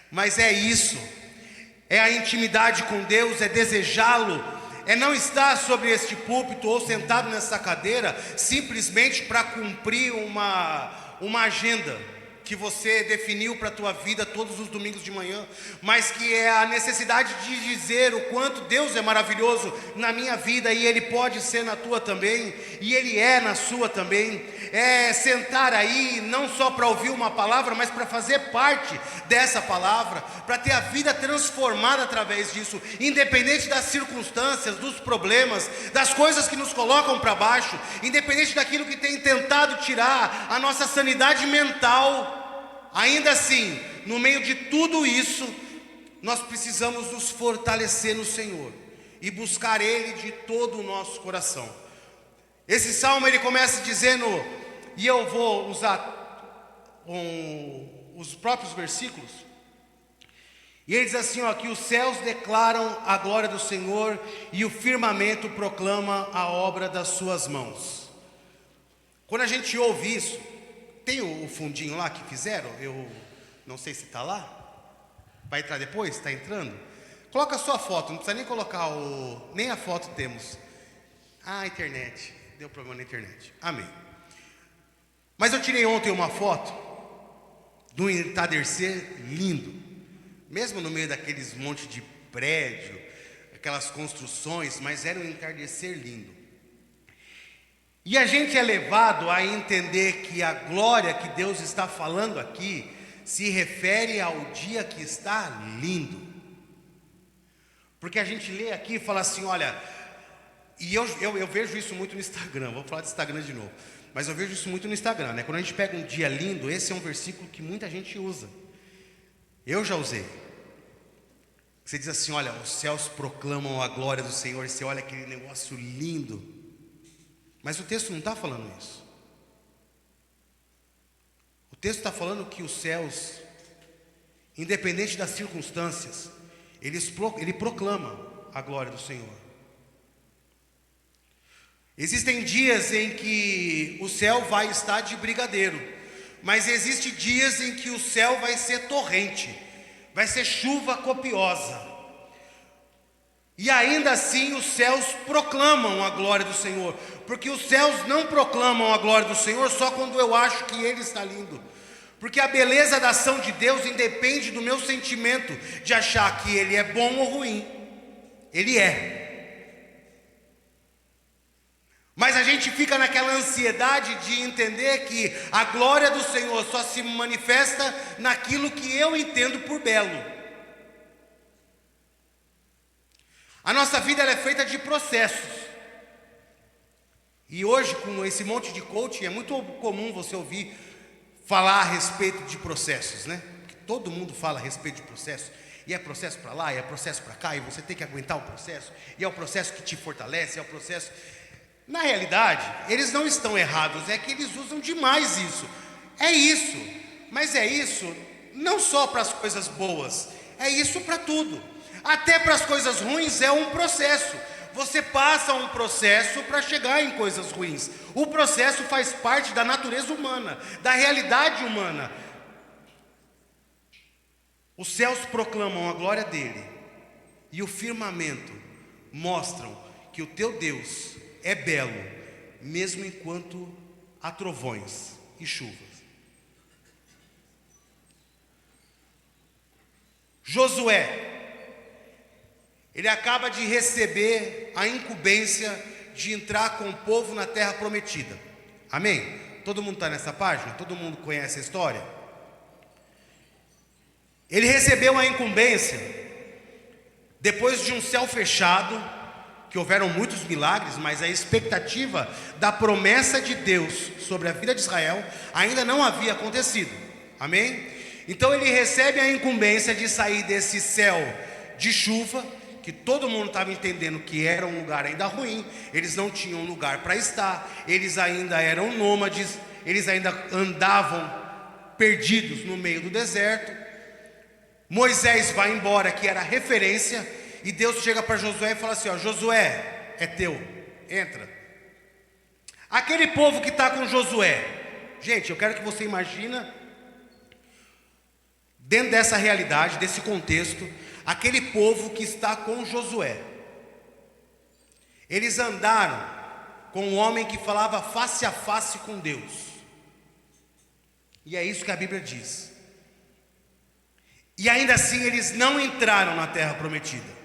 Mas é isso, é a intimidade com Deus, é desejá-lo, é não estar sobre este púlpito ou sentado nessa cadeira simplesmente para cumprir uma agenda que você definiu para a tua vida todos os domingos de manhã, mas que é a necessidade de dizer o quanto Deus é maravilhoso na minha vida, e Ele pode ser na tua também, e Ele é na sua também. É sentar aí não só para ouvir uma palavra, mas para fazer parte dessa palavra, para ter a vida transformada através disso, independente das circunstâncias, dos problemas, das coisas que nos colocam para baixo, independente daquilo que tem tentado tirar a nossa sanidade mental. Ainda assim, no meio de tudo isso, nós precisamos nos fortalecer no Senhor e buscar Ele de todo o nosso coração. Esse salmo, ele começa dizendo, e eu vou usar os próprios versículos, e ele diz assim, ó, que os céus declaram a glória do Senhor e o firmamento proclama a obra das suas mãos. Quando a gente ouve isso, tem o fundinho lá que fizeram, eu não sei se está lá, vai entrar depois, está entrando? Coloca a sua foto, não precisa nem colocar nem a foto temos. A internet, deu problema na internet, amém. Mas eu tirei ontem uma foto de um entardecer lindo, mesmo no meio daqueles monte de prédio, aquelas construções, mas era um entardecer lindo. E a gente é levado a entender que a glória que Deus está falando aqui se refere ao dia que está lindo. Porque a gente lê aqui e fala assim, olha, e eu vejo isso muito no Instagram, vou falar de Instagram de novo, mas eu vejo isso muito no Instagram, né? Quando a gente pega um dia lindo, esse é um versículo que muita gente usa. Eu já usei. Você diz assim, olha, os céus proclamam a glória do Senhor, e você olha aquele negócio lindo. Mas o texto não está falando isso. O texto está falando que os céus, independente das circunstâncias, ele proclama a glória do Senhor. Existem dias em que o céu vai estar de brigadeiro, mas existem dias em que o céu vai ser torrente, vai ser chuva copiosa. E ainda assim os céus proclamam a glória do Senhor, porque os céus não proclamam a glória do Senhor só quando eu acho que Ele está lindo. Porque a beleza da ação de Deus independe do meu sentimento de achar que Ele é bom ou ruim. Ele é. Mas a gente fica naquela ansiedade de entender que a glória do Senhor só se manifesta naquilo que eu entendo por belo. A nossa vida ela é feita de processos. E hoje, com esse monte de coaching, é muito comum você ouvir falar a respeito de processos, né? Todo mundo fala a respeito de processos. E é processo para lá, e é processo para cá, e você tem que aguentar o processo. E é o processo que te fortalece, é o processo... Na realidade, eles não estão errados, é que eles usam demais isso. É isso, mas é isso não só para as coisas boas, é isso para tudo. Até para as coisas ruins é um processo. Você passa um processo para chegar em coisas ruins. O processo faz parte da natureza humana, da realidade humana. Os céus proclamam a glória dele, e o firmamento mostram que o teu Deus é belo, mesmo enquanto há trovões e chuvas. Josué, ele acaba de receber a incumbência de entrar com o povo na terra prometida. Amém? Todo mundo está nessa página? Todo mundo conhece a história? Ele recebeu a incumbência depois de um céu fechado, que houveram muitos milagres, mas a expectativa da promessa de Deus sobre a vida de Israel ainda não havia acontecido. Amém? Então ele recebe a incumbência de sair desse céu de chuva, que todo mundo estava entendendo que era um lugar ainda ruim, eles não tinham lugar para estar, eles ainda eram nômades, eles ainda andavam perdidos no meio do deserto. Moisés vai embora, que era a referência, e Deus chega para Josué e fala assim, ó, Josué, é teu, entra. Aquele povo que está com Josué, gente, eu quero que você imagina, dentro dessa realidade, desse contexto, aquele povo que está com Josué. Eles andaram com um homem que falava face a face com Deus. E é isso que a Bíblia diz. E ainda assim eles não entraram na terra prometida.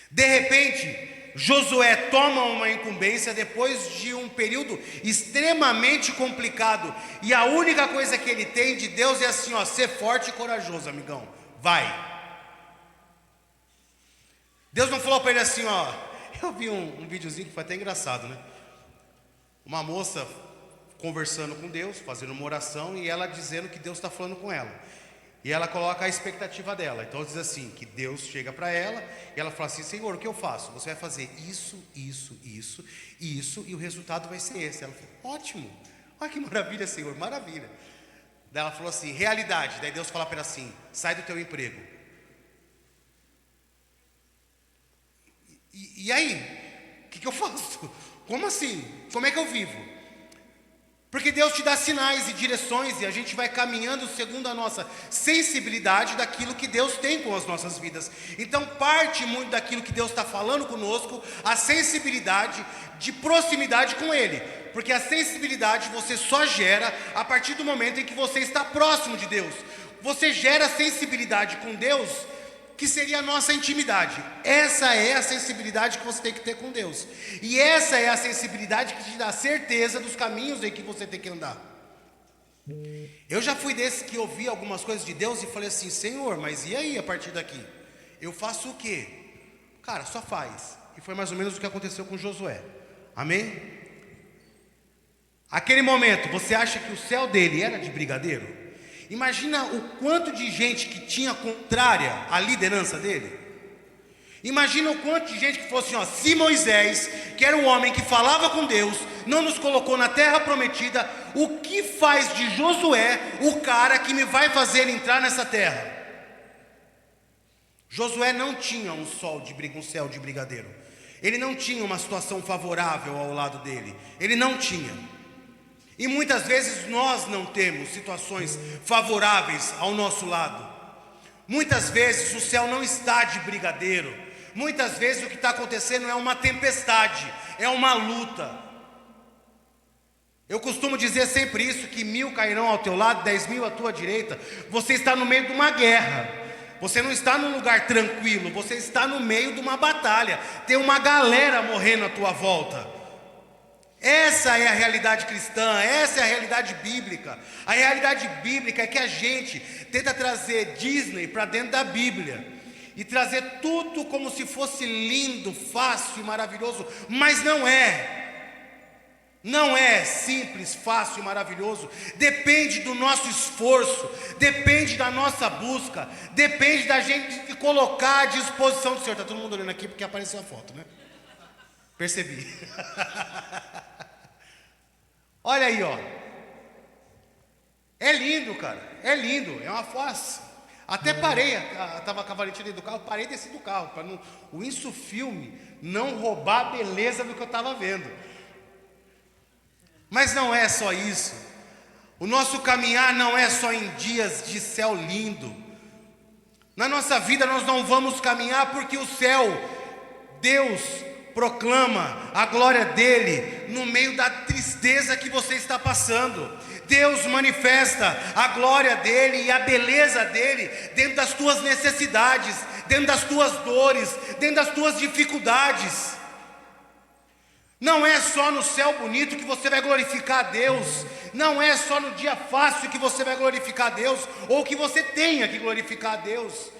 De repente, Josué toma uma incumbência depois de um período extremamente complicado. E a única coisa que ele tem de Deus é assim, ó, ser forte e corajoso, amigão. Vai. Deus não falou para ele assim, ó. Eu vi um videozinho que foi até engraçado, né? Uma moça conversando com Deus, fazendo uma oração, e ela dizendo que Deus está falando com ela. E ela coloca a expectativa dela. Então diz assim, que Deus chega para ela, e ela fala assim, Senhor, o que eu faço? Você vai fazer isso, isso, isso, isso, e o resultado vai ser esse. Ela falou, ótimo, olha que maravilha, Senhor, maravilha. Daí ela falou assim, realidade. Daí Deus fala para ela assim, sai do teu emprego. E aí? O que eu faço? Como assim? Como é que eu vivo? Porque Deus te dá sinais e direções, e a gente vai caminhando segundo a nossa sensibilidade daquilo que Deus tem com as nossas vidas. Então parte muito daquilo que Deus está falando conosco, a sensibilidade de proximidade com Ele. Porque a sensibilidade você só gera a partir do momento em que você está próximo de Deus. Você gera sensibilidade com Deus, que seria a nossa intimidade. Essa é a sensibilidade que você tem que ter com Deus. E essa é a sensibilidade que te dá certeza dos caminhos em que você tem que andar. Eu já fui desse que ouvi algumas coisas de Deus e falei assim, Senhor, mas e aí a partir daqui? Eu faço o quê? Cara, só faz. E foi mais ou menos o que aconteceu com Josué. Amém? Aquele momento, você acha que o céu dele era de brigadeiro? Imagina o quanto de gente que tinha contrária à liderança dele. Imagina o quanto de gente que fosse assim, ó, se Moisés, que era o homem que falava com Deus, não nos colocou na terra prometida, o que faz de Josué o cara que me vai fazer entrar nessa terra? Josué não tinha um céu de brigadeiro. Ele não tinha uma situação favorável ao lado dele. Ele não tinha. E muitas vezes nós não temos situações favoráveis ao nosso lado. Muitas vezes o céu não está de brigadeiro. Muitas vezes o que está acontecendo é uma tempestade, é uma luta. Eu costumo dizer sempre isso, que 1000 cairão ao teu lado, 10.000 à tua direita. Você está no meio de uma guerra. Você não está num lugar tranquilo, você está no meio de uma batalha. Tem uma galera morrendo à tua volta. Essa é a realidade cristã, essa é a realidade bíblica. A realidade bíblica é que a gente tenta trazer Disney para dentro da Bíblia e trazer tudo como se fosse lindo, fácil e maravilhoso, mas não é. Não é simples, fácil e maravilhoso. Depende do nosso esforço, depende da nossa busca, depende da gente colocar à disposição do Senhor. Está todo mundo olhando aqui porque apareceu a foto, né? Percebi. Olha aí, ó. É lindo, cara. É lindo. É uma foto. Até parei, estava com a valentia dentro do carro, parei e desci do carro, para o Insufilme não roubar a beleza do que eu estava vendo. Mas não é só isso. O nosso caminhar não é só em dias de céu lindo. Na nossa vida nós não vamos caminhar porque o céu, Deus proclama a glória dele no meio da tristeza que você está passando. Deus manifesta a glória dele e a beleza dele dentro das tuas necessidades, dentro das tuas dores, dentro das tuas dificuldades. Não é só no céu bonito que você vai glorificar a Deus. Não é só no dia fácil que você vai glorificar a Deus, ou que você tenha que glorificar a Deus.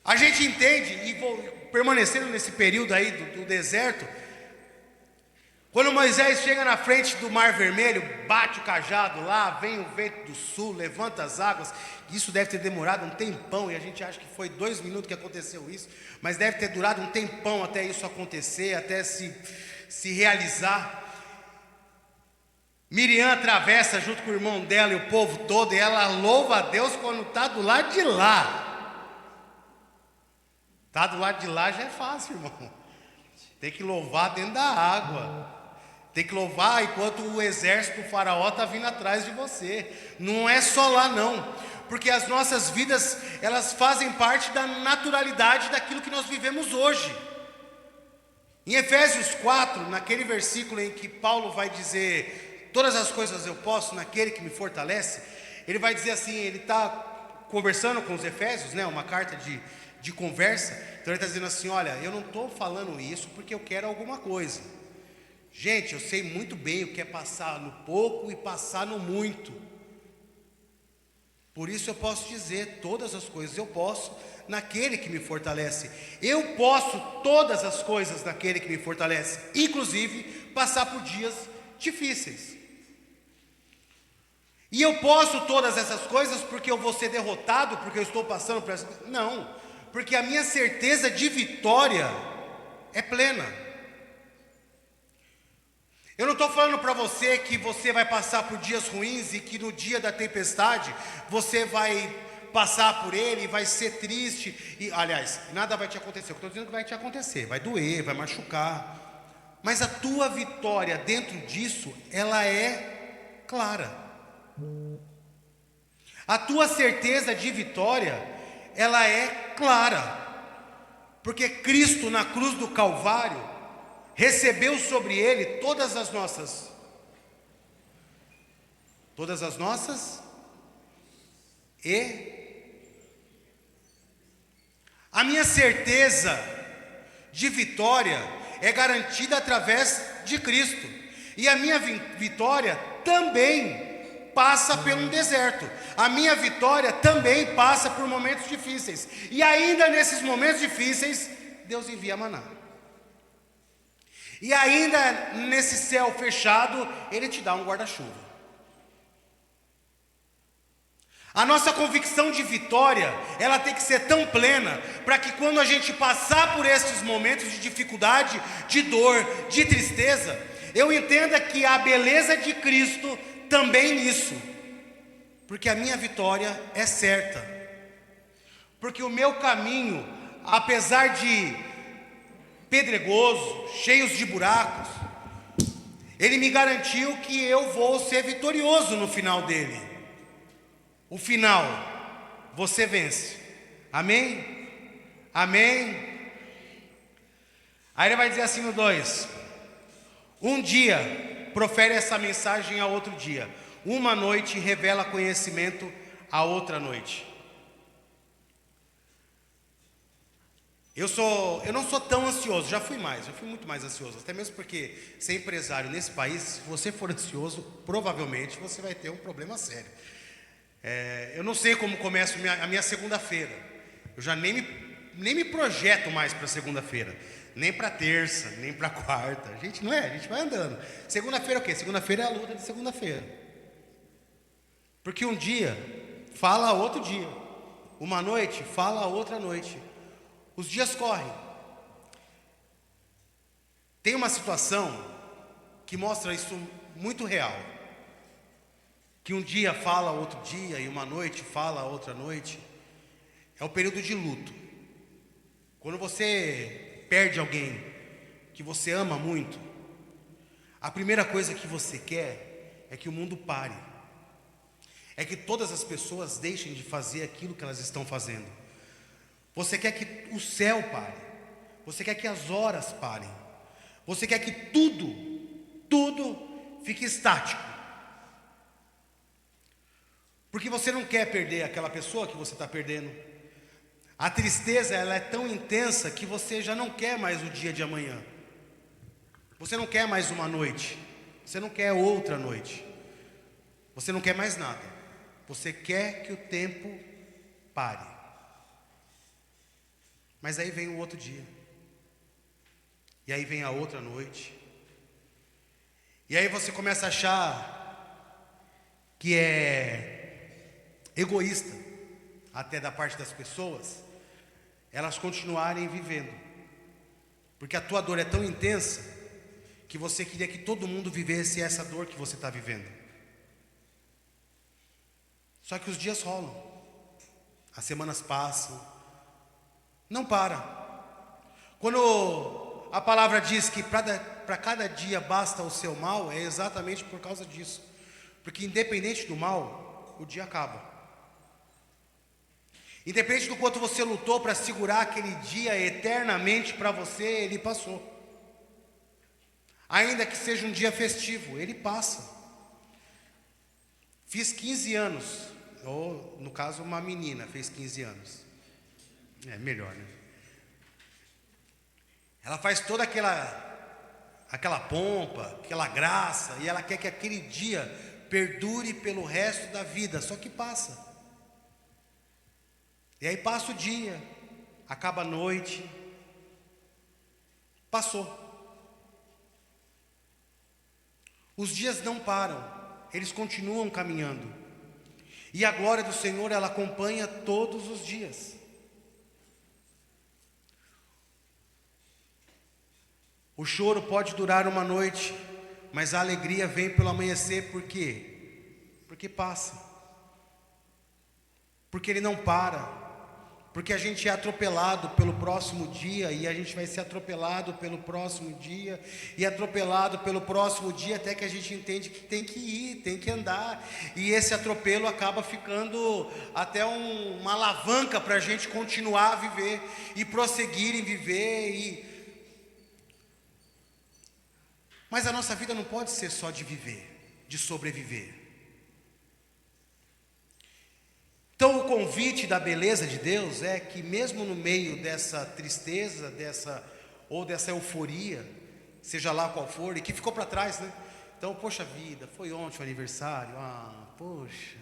A gente entende, e vou permanecendo nesse período aí do deserto, quando Moisés chega na frente do Mar Vermelho, bate o cajado lá, vem o vento do sul, levanta as águas. Isso deve ter demorado um tempão, e a gente acha que foi 2 minutos que aconteceu isso, mas deve ter durado um tempão até isso acontecer, até se realizar. Miriam atravessa junto com o irmão dela e o povo todo, e ela louva a Deus quando está do lado de lá. Está do lado de lá já é fácil, irmão. Tem que louvar dentro da água. Tem que louvar enquanto o exército do faraó está vindo atrás de você. Não é só lá não. Porque as nossas vidas, elas fazem parte da naturalidade daquilo que nós vivemos hoje. Em Efésios 4, naquele versículo em que Paulo vai dizer: todas as coisas eu posso naquele que me fortalece. Ele vai dizer assim, ele está conversando com os Efésios, né, uma carta de conversa. Então ele está dizendo assim: olha, eu não estou falando isso porque eu quero alguma coisa. Gente, eu sei muito bem o que é passar no pouco e passar no muito. Por isso eu posso dizer, todas as coisas eu posso naquele que me fortalece. Eu posso todas as coisas naquele que me fortalece, inclusive passar por dias difíceis. E eu posso todas essas coisas porque eu vou ser derrotado, porque eu estou passando por essa... Não, porque a minha certeza de vitória é plena. Eu não estou falando para você que você vai passar por dias ruins e que no dia da tempestade você vai passar por ele e vai ser triste. E, aliás, nada vai te acontecer. Eu estou dizendo que vai te acontecer, vai doer, vai machucar. Mas a tua vitória dentro disso, ela é clara. A tua certeza de vitória, ela é clara. Porque Cristo na cruz do Calvário recebeu sobre ele todas as nossas e a minha certeza de vitória é garantida através de Cristo. E a minha vitória também passa por um deserto. A minha vitória também passa por momentos difíceis. E ainda nesses momentos difíceis, Deus envia maná. E ainda nesse céu fechado, Ele te dá um guarda-chuva. A nossa convicção de vitória, ela tem que ser tão plena, para que quando a gente passar por esses momentos de dificuldade, de dor, de tristeza, eu entenda que há a beleza de Cristo também nisso. Porque a minha vitória é certa. Porque o meu caminho, apesar de pedregoso, cheios de buracos, Ele me garantiu que eu vou ser vitorioso no final dele. O final, você vence. Amém? Amém? Aí ele vai dizer assim no 2: um dia profere essa mensagem a outro dia, uma noite revela conhecimento a outra noite. Eu não sou tão ansioso, já fui mais, eu fui muito mais ansioso, até mesmo porque ser empresário nesse país, se você for ansioso, provavelmente você vai ter um problema sério. Eu não sei como começa a minha segunda-feira, eu já nem me projeto mais para segunda-feira, nem para terça, nem para quarta, a gente vai andando. Segunda-feira é o quê? Segunda-feira é a luta de segunda-feira, porque um dia fala a outro dia, uma noite fala a outra noite. Os dias correm. Tem uma situação que mostra isso muito real. Que um dia fala outro dia e uma noite fala outra noite. É o período de luto. Quando você perde alguém que você ama muito, a primeira coisa que você quer é que o mundo pare. É que todas as pessoas deixem de fazer aquilo que elas estão fazendo. Você quer que o céu pare. Você quer que as horas parem. Você quer que tudo fique estático. Porque você não quer perder aquela pessoa que você está perdendo. A tristeza, ela é tão intensa que você já não quer mais o dia de amanhã. Você não quer mais uma noite. Você não quer outra noite. Você não quer mais nada. Você quer que o tempo pare. Mas aí vem o outro dia. E aí vem a outra noite. E aí você começa a achar que é egoísta, até da parte das pessoas, elas continuarem vivendo. Porque a tua dor é tão intensa que você queria que todo mundo vivesse essa dor que você está vivendo. Só que os dias rolam, as semanas passam, não para. Quando a palavra diz que para cada dia basta o seu mal, é exatamente por causa disso. Porque independente do mal, o dia acaba. Independente do quanto você lutou para segurar aquele dia eternamente para você, ele passou. Ainda que seja um dia festivo, ele passa. Fiz 15 anos, ou no caso uma menina fez 15 anos. É melhor, né? Ela faz toda aquela pompa, aquela graça, e ela quer que aquele dia perdure pelo resto da vida, só que passa. E aí passa o dia, acaba a noite, passou. Os dias não param, eles continuam caminhando. E a glória do Senhor, ela acompanha todos os dias. O choro pode durar uma noite, mas a alegria vem pelo amanhecer. Por quê? Porque passa. Porque ele não para. Porque a gente é atropelado pelo próximo dia, e a gente vai ser atropelado pelo próximo dia, e atropelado pelo próximo dia, até que a gente entende que tem que ir, tem que andar. E esse atropelo acaba ficando até uma alavanca para a gente continuar a viver, e prosseguir em viver. Mas a nossa vida não pode ser só de viver, de sobreviver. Então o convite da beleza de Deus é que mesmo no meio dessa tristeza, dessa euforia, seja lá qual for, e que ficou para trás, né? Então, poxa vida, foi ontem o aniversário, poxa.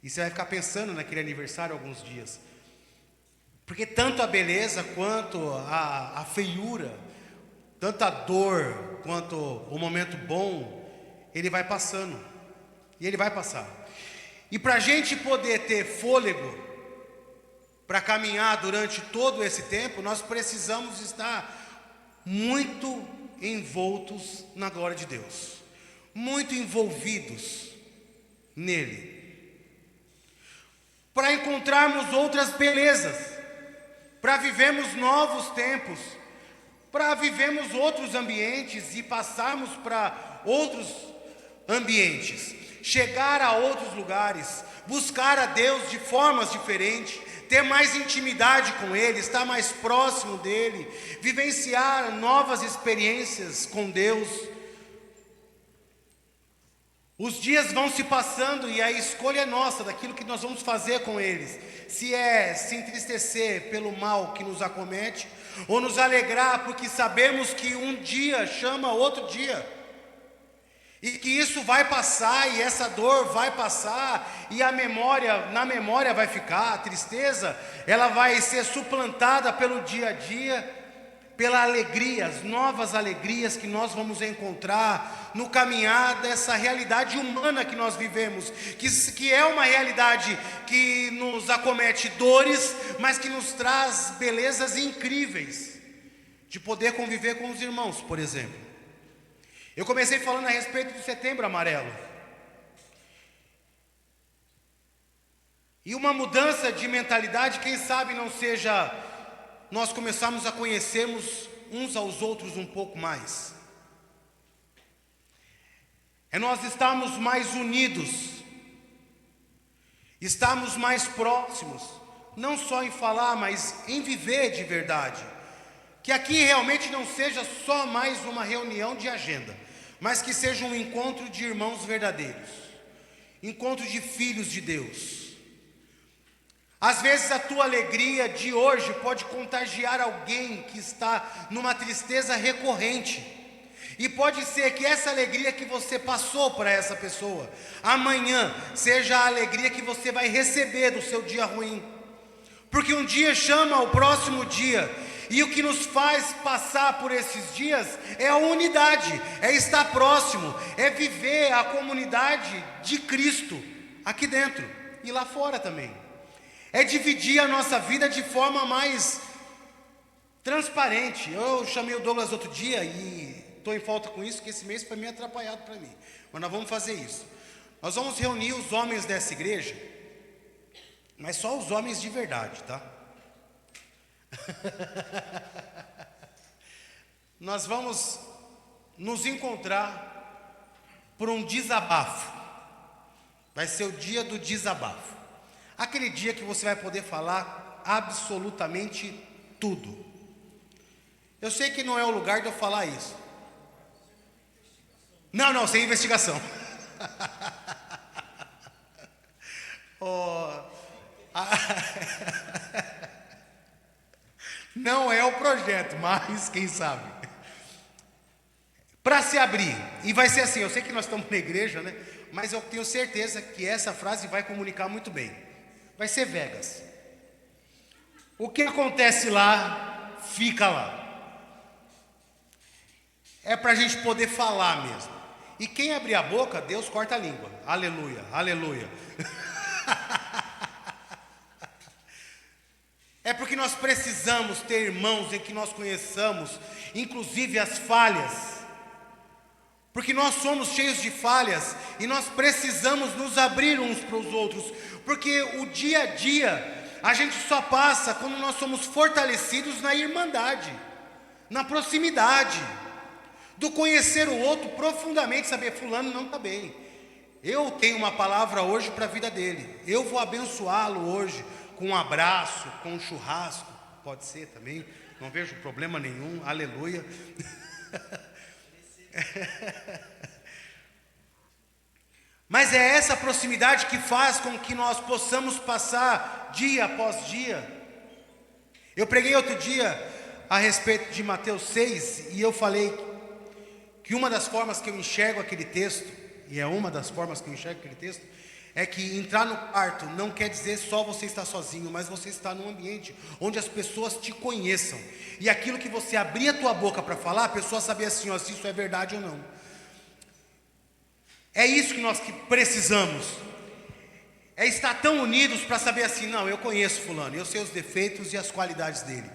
E você vai ficar pensando naquele aniversário alguns dias. Porque tanto a beleza quanto a feiura, tanto a dor quanto o momento bom, ele vai passando. E ele vai passar. E para a gente poder ter fôlego para caminhar durante todo esse tempo, nós precisamos estar muito envoltos na glória de Deus, muito envolvidos nele, para encontrarmos outras belezas, para vivermos novos tempos, para vivermos outros ambientes e passarmos para outros ambientes, chegar a outros lugares, buscar a Deus de formas diferentes, ter mais intimidade com Ele, estar mais próximo dEle, vivenciar novas experiências com Deus. Os dias vão se passando e a escolha é nossa, daquilo que nós vamos fazer com eles. Se é se entristecer pelo mal que nos acomete, ou nos alegrar porque sabemos que um dia chama outro dia. E que isso vai passar, e essa dor vai passar, e na memória vai ficar, a tristeza, ela vai ser suplantada pelo dia a dia, pela alegria, as novas alegrias que nós vamos encontrar no caminhar dessa realidade humana que nós vivemos, que é uma realidade que nos acomete dores, mas que nos traz belezas incríveis, de poder conviver com os irmãos, por exemplo. Eu comecei falando a respeito do Setembro Amarelo. E uma mudança de mentalidade, quem sabe não seja nós começarmos a conhecermos uns aos outros um pouco mais. É nós estarmos mais unidos, estarmos mais próximos, não só em falar, mas em viver de verdade. Que aqui realmente não seja só mais uma reunião de agenda, mas que seja um encontro de irmãos verdadeiros, encontro de filhos de Deus. Às vezes a tua alegria de hoje pode contagiar alguém que está numa tristeza recorrente, e pode ser que essa alegria que você passou para essa pessoa, amanhã seja a alegria que você vai receber do seu dia ruim, porque um dia chama o próximo dia. E o que nos faz passar por esses dias é a unidade, é estar próximo, é viver a comunidade de Cristo aqui dentro e lá fora também. É dividir a nossa vida de forma mais transparente. Eu chamei o Douglas outro dia e estou em falta com isso, que esse mês foi meio atrapalhado para mim. Mas nós vamos fazer isso. Nós vamos reunir os homens dessa igreja, mas só os homens de verdade, tá? Nós vamos nos encontrar por um desabafo. Vai ser o dia do desabafo. Aquele dia que você vai poder falar absolutamente tudo. Eu sei que não é o lugar de eu falar isso. Não, sem investigação. Não é o projeto, mas quem sabe. Para se abrir, e vai ser assim, eu sei que nós estamos na igreja, né? Mas eu tenho certeza que essa frase vai comunicar muito bem. Vai ser Vegas. O que acontece lá, fica lá. É para a gente poder falar mesmo. E quem abrir a boca, Deus corta a língua. Aleluia, aleluia. É porque nós precisamos ter irmãos em que nós conheçamos, inclusive as falhas. Porque nós somos cheios de falhas e nós precisamos nos abrir uns para os outros. Porque o dia a dia a gente só passa quando nós somos fortalecidos na irmandade, na proximidade, do conhecer o outro profundamente, saber, fulano não está bem. Eu tenho uma palavra hoje para a vida dele. Eu vou abençoá-lo hoje. Com um abraço, com um churrasco, pode ser também, não vejo problema nenhum, aleluia. Mas é essa proximidade que faz com que nós possamos passar dia após dia. Eu preguei outro dia a respeito de Mateus 6, e eu falei que uma das formas que eu enxergo aquele texto, e é uma das formas que eu enxergo aquele texto, é que entrar no quarto não quer dizer só você estar sozinho, mas você estar num ambiente onde as pessoas te conheçam. E aquilo que você abrir a tua boca para falar, a pessoa saber assim, ó, se isso é verdade ou não. É isso que nós precisamos. É estar tão unidos para saber assim, não, eu conheço fulano, eu sei os defeitos e as qualidades dele.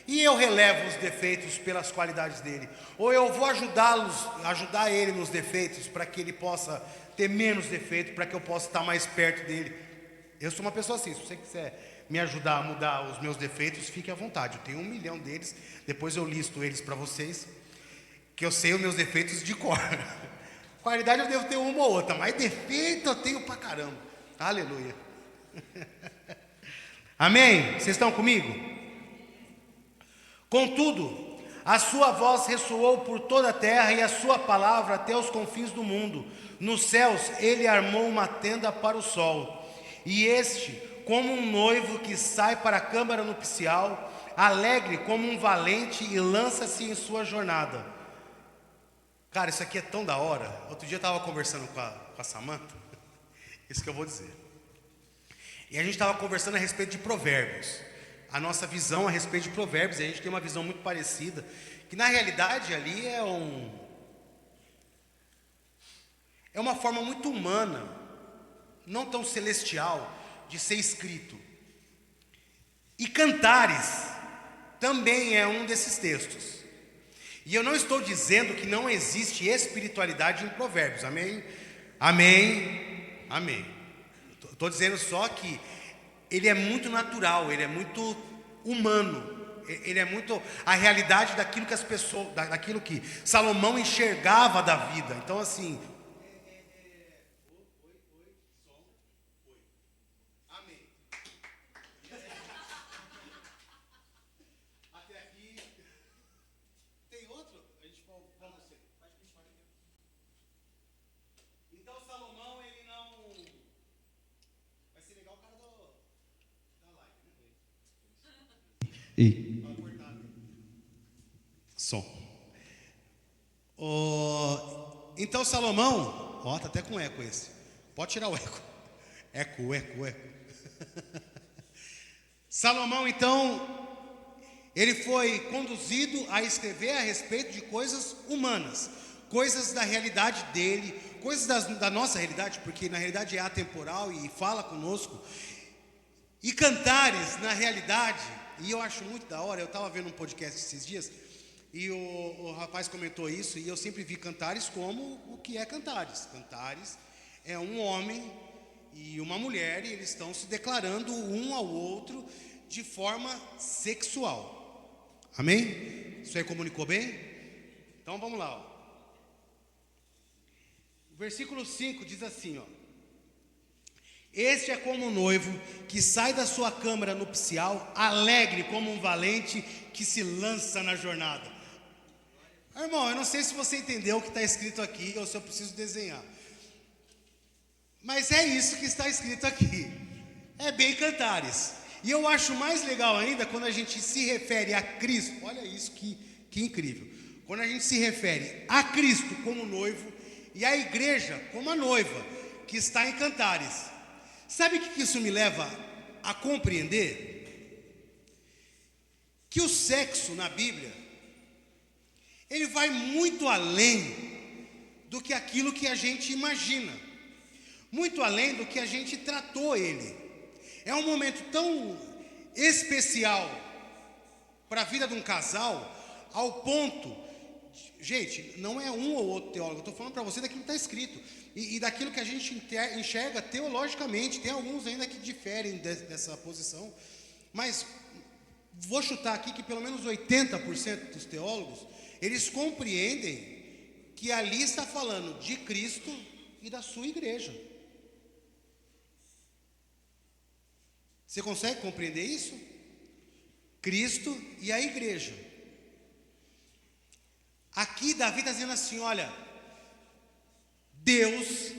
E eu relevo os defeitos pelas qualidades dele. Ou eu vou ajudar ele nos defeitos para que ele possa ter menos defeito, para que eu possa estar mais perto dele. Eu sou uma pessoa assim, se você quiser me ajudar a mudar os meus defeitos, fique à vontade. Eu tenho 1 milhão deles, depois eu listo eles para vocês, que eu sei os meus defeitos de cor. Qualidade eu devo ter uma ou outra, mas defeito eu tenho pra caramba. Aleluia. Amém? Vocês estão comigo? Contudo, a sua voz ressoou por toda a terra e a sua palavra até os confins do mundo. Nos céus ele armou uma tenda para o sol. E este, como um noivo que sai para a câmara nupcial, alegre como um valente e lança-se em sua jornada. Cara, isso aqui é tão da hora. Outro dia eu estava conversando com a Samantha. Isso que eu vou dizer. E a gente estava conversando a respeito de provérbios. A nossa visão a respeito de provérbios. E a gente tem uma visão muito parecida. Que na realidade ali é uma forma muito humana, não tão celestial, de ser escrito. E Cantares também é um desses textos. E eu não estou dizendo que não existe espiritualidade em provérbios, amém? Amém, amém. Estou dizendo só que ele é muito natural, ele é muito humano, ele é muito a realidade daquilo que as pessoas, daquilo que Salomão enxergava da vida. Então assim, som. Então Salomão, ó, tá até com eco esse. Pode tirar o eco. Eco. Salomão, então, ele foi conduzido a escrever a respeito de coisas humanas, coisas da realidade dele, coisas da nossa realidade, porque na realidade é atemporal e fala conosco. E Cantares, na realidade, e eu acho muito da hora, eu estava vendo um podcast esses dias, e o rapaz comentou isso, e eu sempre vi Cantares como o que é Cantares. Cantares é um homem e uma mulher, e eles estão se declarando um ao outro de forma sexual. Amém? Isso aí comunicou bem? Então vamos lá. Ó. O versículo 5 diz assim, ó. Este é como um noivo que sai da sua câmara nupcial, alegre como um valente que se lança na jornada. Irmão, eu não sei se você entendeu o que está escrito aqui, ou se eu preciso desenhar. Mas é isso que está escrito aqui. É bem Cantares. E eu acho mais legal ainda quando a gente se refere a Cristo. Olha isso que incrível. Quando a gente se refere a Cristo como noivo e a igreja como a noiva, que está em Cantares. Sabe o que isso me leva a compreender? Que o sexo na Bíblia, ele vai muito além do que aquilo que a gente imagina, muito além do que a gente tratou ele. É um momento tão especial para a vida de um casal, ao ponto, gente, não é um ou outro teólogo, eu estou falando para você daquilo que está escrito, e daquilo que a gente enxerga teologicamente. Tem alguns ainda que diferem dessa posição, mas vou chutar aqui que pelo menos 80% dos teólogos, eles compreendem que ali está falando de Cristo e da sua igreja. Você consegue compreender isso? Cristo e a igreja. Aqui Davi está dizendo assim, olha, Deus,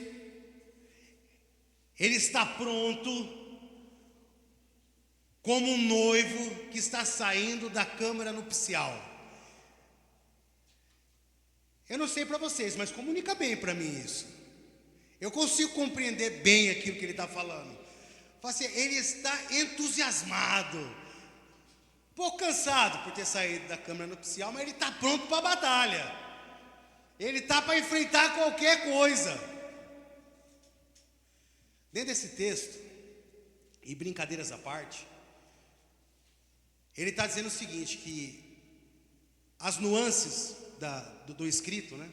Ele está pronto como um noivo que está saindo da câmara nupcial. Eu não sei para vocês, mas comunica bem para mim isso. Eu consigo compreender bem aquilo que ele está falando. Fala assim, ele está entusiasmado, um pouco cansado por ter saído da câmara nupcial, mas ele está pronto para a batalha. Ele está para enfrentar qualquer coisa. Dentro desse texto, e brincadeiras à parte, ele está dizendo o seguinte, que as nuances do escrito, né?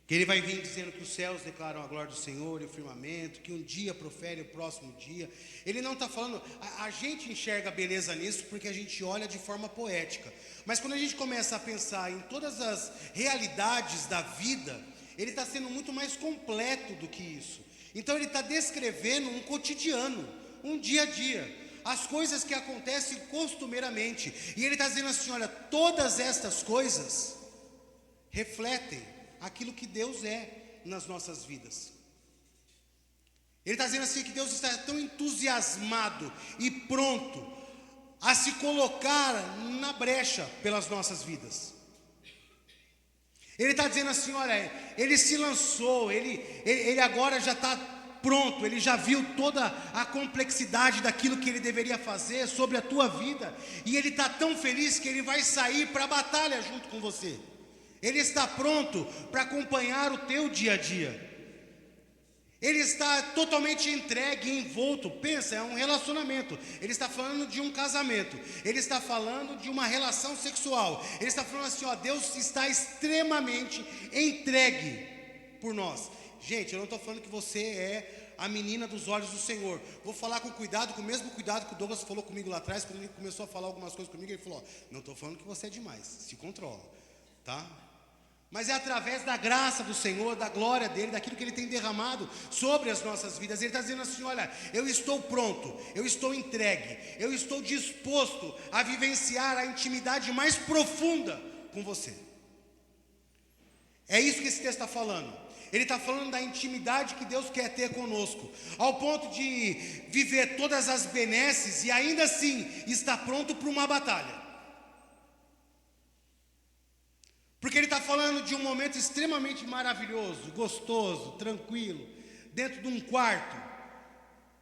Que ele vai vir dizendo que os céus declaram a glória do Senhor e o firmamento, que um dia profere o próximo dia. Ele não está falando, a gente enxerga beleza nisso porque a gente olha de forma poética. Mas quando a gente começa a pensar em todas as realidades da vida, ele está sendo muito mais completo do que isso. Então ele está descrevendo um cotidiano, um dia a dia, as coisas que acontecem costumeiramente. E ele está dizendo assim, olha, todas estas coisas refletem aquilo que Deus é nas nossas vidas. Ele está dizendo assim que Deus está tão entusiasmado e pronto a se colocar na brecha pelas nossas vidas. Ele está dizendo assim, olha, ele se lançou, ele agora já está pronto, ele já viu toda a complexidade daquilo que ele deveria fazer sobre a tua vida, e ele está tão feliz que ele vai sair para a batalha junto com você. Ele está pronto para acompanhar o teu dia a dia. Ele está totalmente entregue, envolto. Pensa, é um relacionamento. Ele está falando de um casamento. Ele está falando de uma relação sexual. Ele está falando assim, ó, Deus está extremamente entregue por nós. Gente, eu não estou falando que você é a menina dos olhos do Senhor. Vou falar com cuidado, com o mesmo cuidado que o Douglas falou comigo lá atrás, quando ele começou a falar algumas coisas comigo, ele falou, ó, não estou falando que você é demais, se controla, tá? Mas é através da graça do Senhor, da glória dele, daquilo que ele tem derramado sobre as nossas vidas. Ele está dizendo assim, olha, eu estou pronto, eu estou entregue, eu estou disposto a vivenciar a intimidade mais profunda com você. É isso que esse texto está falando. Ele está falando da intimidade que Deus quer ter conosco, ao ponto de viver todas as benesses e ainda assim estar pronto para uma batalha. Porque ele está falando de um momento extremamente maravilhoso, gostoso, tranquilo, dentro de um quarto.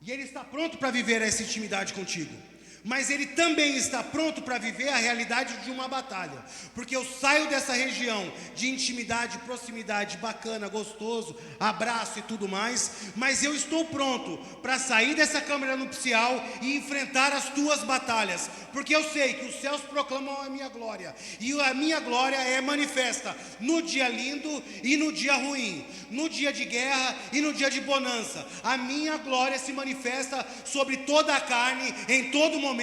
E ele está pronto para viver essa intimidade contigo. Mas ele também está pronto para viver a realidade de uma batalha. Porque eu saio dessa região de intimidade, proximidade, bacana, gostoso, abraço e tudo mais. Mas eu estou pronto para sair dessa câmara nupcial e enfrentar as tuas batalhas. Porque eu sei que os céus proclamam a minha glória. E a minha glória é manifesta no dia lindo e no dia ruim. No dia de guerra e no dia de bonança. A minha glória se manifesta sobre toda a carne, em todo momento,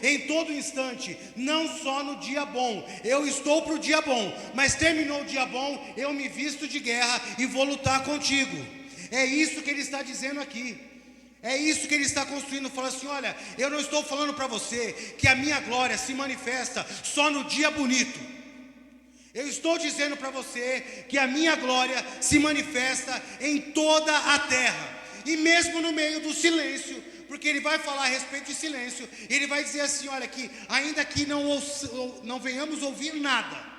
em todo instante, não só no dia bom. Eu estou para o dia bom, mas terminou o dia bom, eu me visto de guerra e vou lutar contigo. É isso que ele está dizendo aqui. É isso que ele está construindo. Fala assim, olha, eu não estou falando para você que a minha glória se manifesta só no dia bonito. Eu estou dizendo para você que a minha glória se manifesta em toda a terra. E mesmo no meio do silêncio, porque ele vai falar a respeito de silêncio, ele vai dizer assim, olha, que ainda que não venhamos ouvir nada,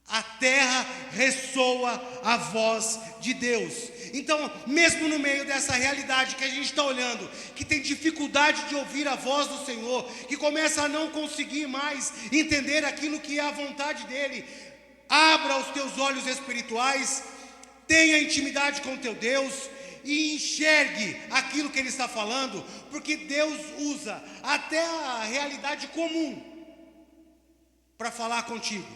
a terra ressoa a voz de Deus. Então, mesmo no meio dessa realidade que a gente está olhando, que tem dificuldade de ouvir a voz do Senhor, que começa a não conseguir mais entender aquilo que é a vontade dEle, abra os teus olhos espirituais, tenha intimidade com o teu Deus, e enxergue aquilo que ele está falando, porque Deus usa até a realidade comum para falar contigo.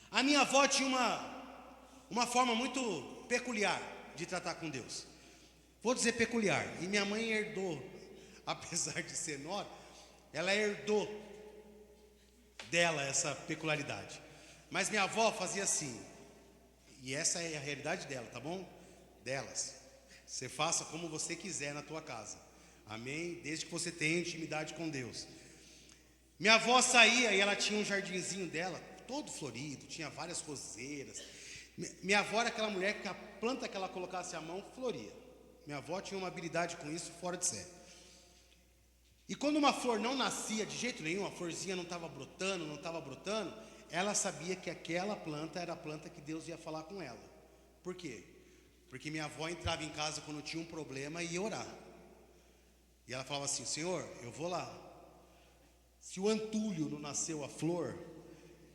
A minha avó tinha uma forma muito peculiar de tratar com Deus. Vou dizer peculiar. E minha mãe herdou, apesar de ser nora, ela herdou dela essa peculiaridade. Mas minha avó fazia assim, e essa é a realidade dela, tá bom? Delas. Você faça como você quiser na tua casa. Amém? Desde que você tenha intimidade com Deus. Minha avó saía e ela tinha um jardinzinho dela, todo florido, tinha várias roseiras. Minha avó era aquela mulher que a planta que ela colocasse a mão, floria. Minha avó tinha uma habilidade com isso fora de série. E quando uma flor não nascia de jeito nenhum, a florzinha não estava brotando, ela sabia que aquela planta era a planta que Deus ia falar com ela. Por quê? Porque minha avó entrava em casa quando tinha um problema e ia orar. E ela falava assim: Senhor, eu vou lá. Se o antúlio não nasceu a flor,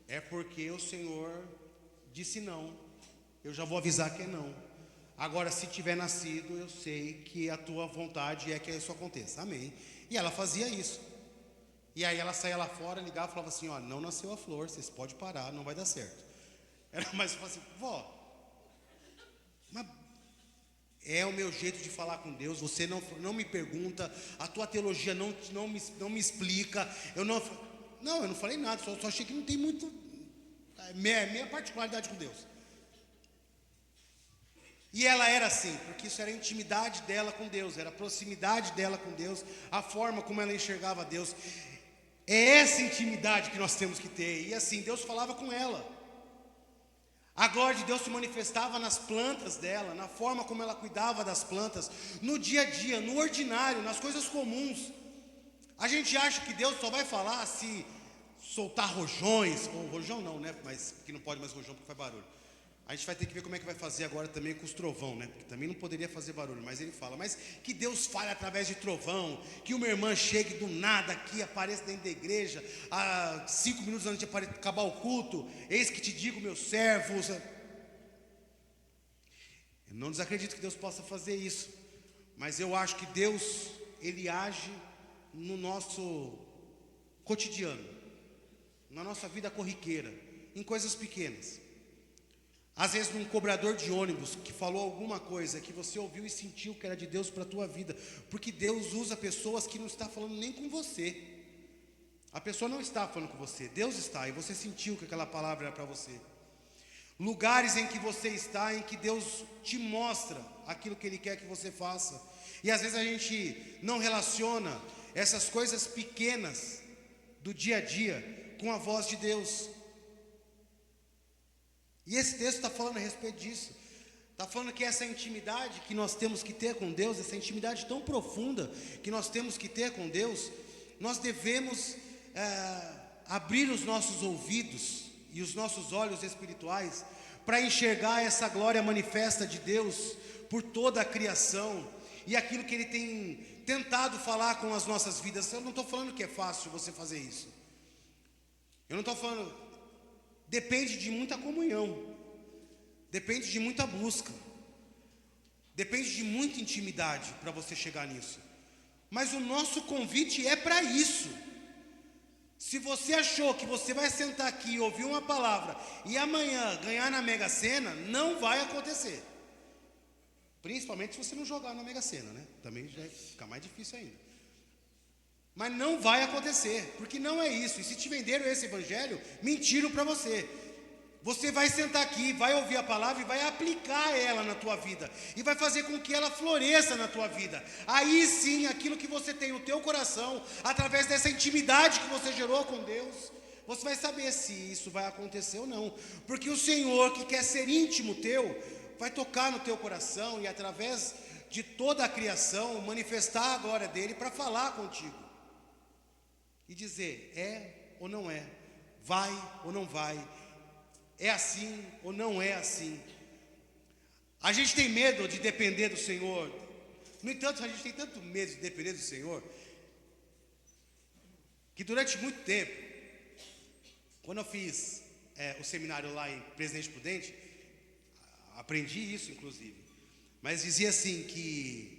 é porque o Senhor disse não. Eu já vou avisar que é não. Agora, se tiver nascido, eu sei que a tua vontade é que isso aconteça. Amém. E ela fazia isso. E aí ela saía lá fora, ligava e falava assim: ó, não nasceu a flor, vocês podem parar, não vai dar certo. Era mais fácil, vó, mas é o meu jeito de falar com Deus. Você não me pergunta, a tua teologia não me explica. Eu não falei nada, só achei que não tem muito. Minha particularidade com Deus. E ela era assim, porque isso era a intimidade dela com Deus, era a proximidade dela com Deus, a forma como ela enxergava Deus. É essa intimidade que nós temos que ter. E assim, Deus falava com ela. A glória de Deus se manifestava nas plantas dela, na forma como ela cuidava das plantas, no dia a dia, no ordinário, nas coisas comuns. A gente acha que Deus só vai falar se soltar rojões, ou rojão não, né? Mas que não pode mais rojão porque faz barulho. A gente vai ter que ver como é que vai fazer agora também com os trovão, né? Porque também não poderia fazer barulho, mas ele fala. Mas que Deus fale através de trovão, que uma irmã chegue do nada aqui, apareça dentro da igreja, 5 minutos antes de acabar o culto, eis que te digo, meu servo. Eu não desacredito que Deus possa fazer isso, mas eu acho que Deus, Ele age no nosso cotidiano, na nossa vida corriqueira, em coisas pequenas. Às vezes num cobrador de ônibus que falou alguma coisa que você ouviu e sentiu que era de Deus para a tua vida, porque Deus usa pessoas que não está falando nem com você. A pessoa não está falando com você, Deus está, e você sentiu que aquela palavra era para você. Lugares em que você está, em que Deus te mostra aquilo que Ele quer que você faça. E às vezes a gente não relaciona essas coisas pequenas do dia a dia com a voz de Deus. E esse texto está falando a respeito disso. Está falando que essa intimidade que nós temos que ter com Deus, essa intimidade tão profunda que nós temos que ter com Deus, nós devemos abrir os nossos ouvidos e os nossos olhos espirituais para enxergar essa glória manifesta de Deus por toda a criação e aquilo que Ele tem tentado falar com as nossas vidas. Eu não estou falando que é fácil você fazer isso. Eu não estou falando... Depende de muita comunhão, depende de muita busca, depende de muita intimidade para você chegar nisso. Mas o nosso convite é para isso. Se você achou que você vai sentar aqui e ouvir uma palavra e amanhã ganhar na Mega Sena, não vai acontecer. Principalmente se você não jogar na Mega Sena, né? Também já fica mais difícil ainda. Mas não vai acontecer, porque não é isso. E se te venderam esse evangelho, mentiram para você. Você vai sentar aqui, vai ouvir a palavra e vai aplicar ela na tua vida. E vai fazer com que ela floresça na tua vida. Aí sim, aquilo que você tem no teu coração, através dessa intimidade que você gerou com Deus, você vai saber se isso vai acontecer ou não. Porque o Senhor, que quer ser íntimo teu, vai tocar no teu coração e através de toda a criação, manifestar a glória dele para falar contigo. E dizer, é ou não é, vai ou não vai, é assim ou não é assim. A gente tem medo de depender do Senhor. No entanto, a gente tem tanto medo de depender do Senhor, que durante muito tempo, quando eu fiz o seminário lá em Presidente Prudente, aprendi isso inclusive, mas dizia assim que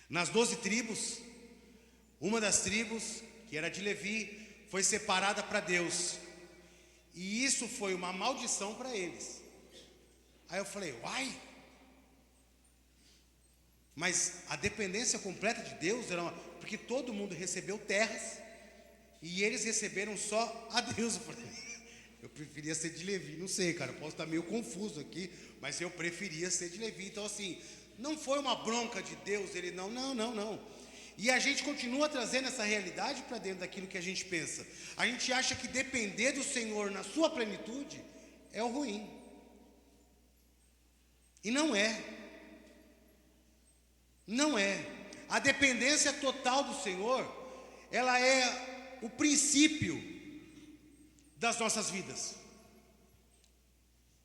nas 12 tribos, uma das tribos, que era de Levi, foi separada para Deus. E isso foi uma maldição para eles. Aí eu falei, uai? Mas a dependência completa de Deus era porque todo mundo recebeu terras e eles receberam só a Deus. Eu preferia ser de Levi, não sei, cara, eu posso estar meio confuso aqui, mas eu preferia ser de Levi. Então assim, não foi uma bronca de Deus, ele não. E a gente continua trazendo essa realidade para dentro daquilo que a gente pensa. A gente acha que depender do Senhor na sua plenitude é o ruim. E não é. Não é. A dependência total do Senhor, ela é o princípio das nossas vidas.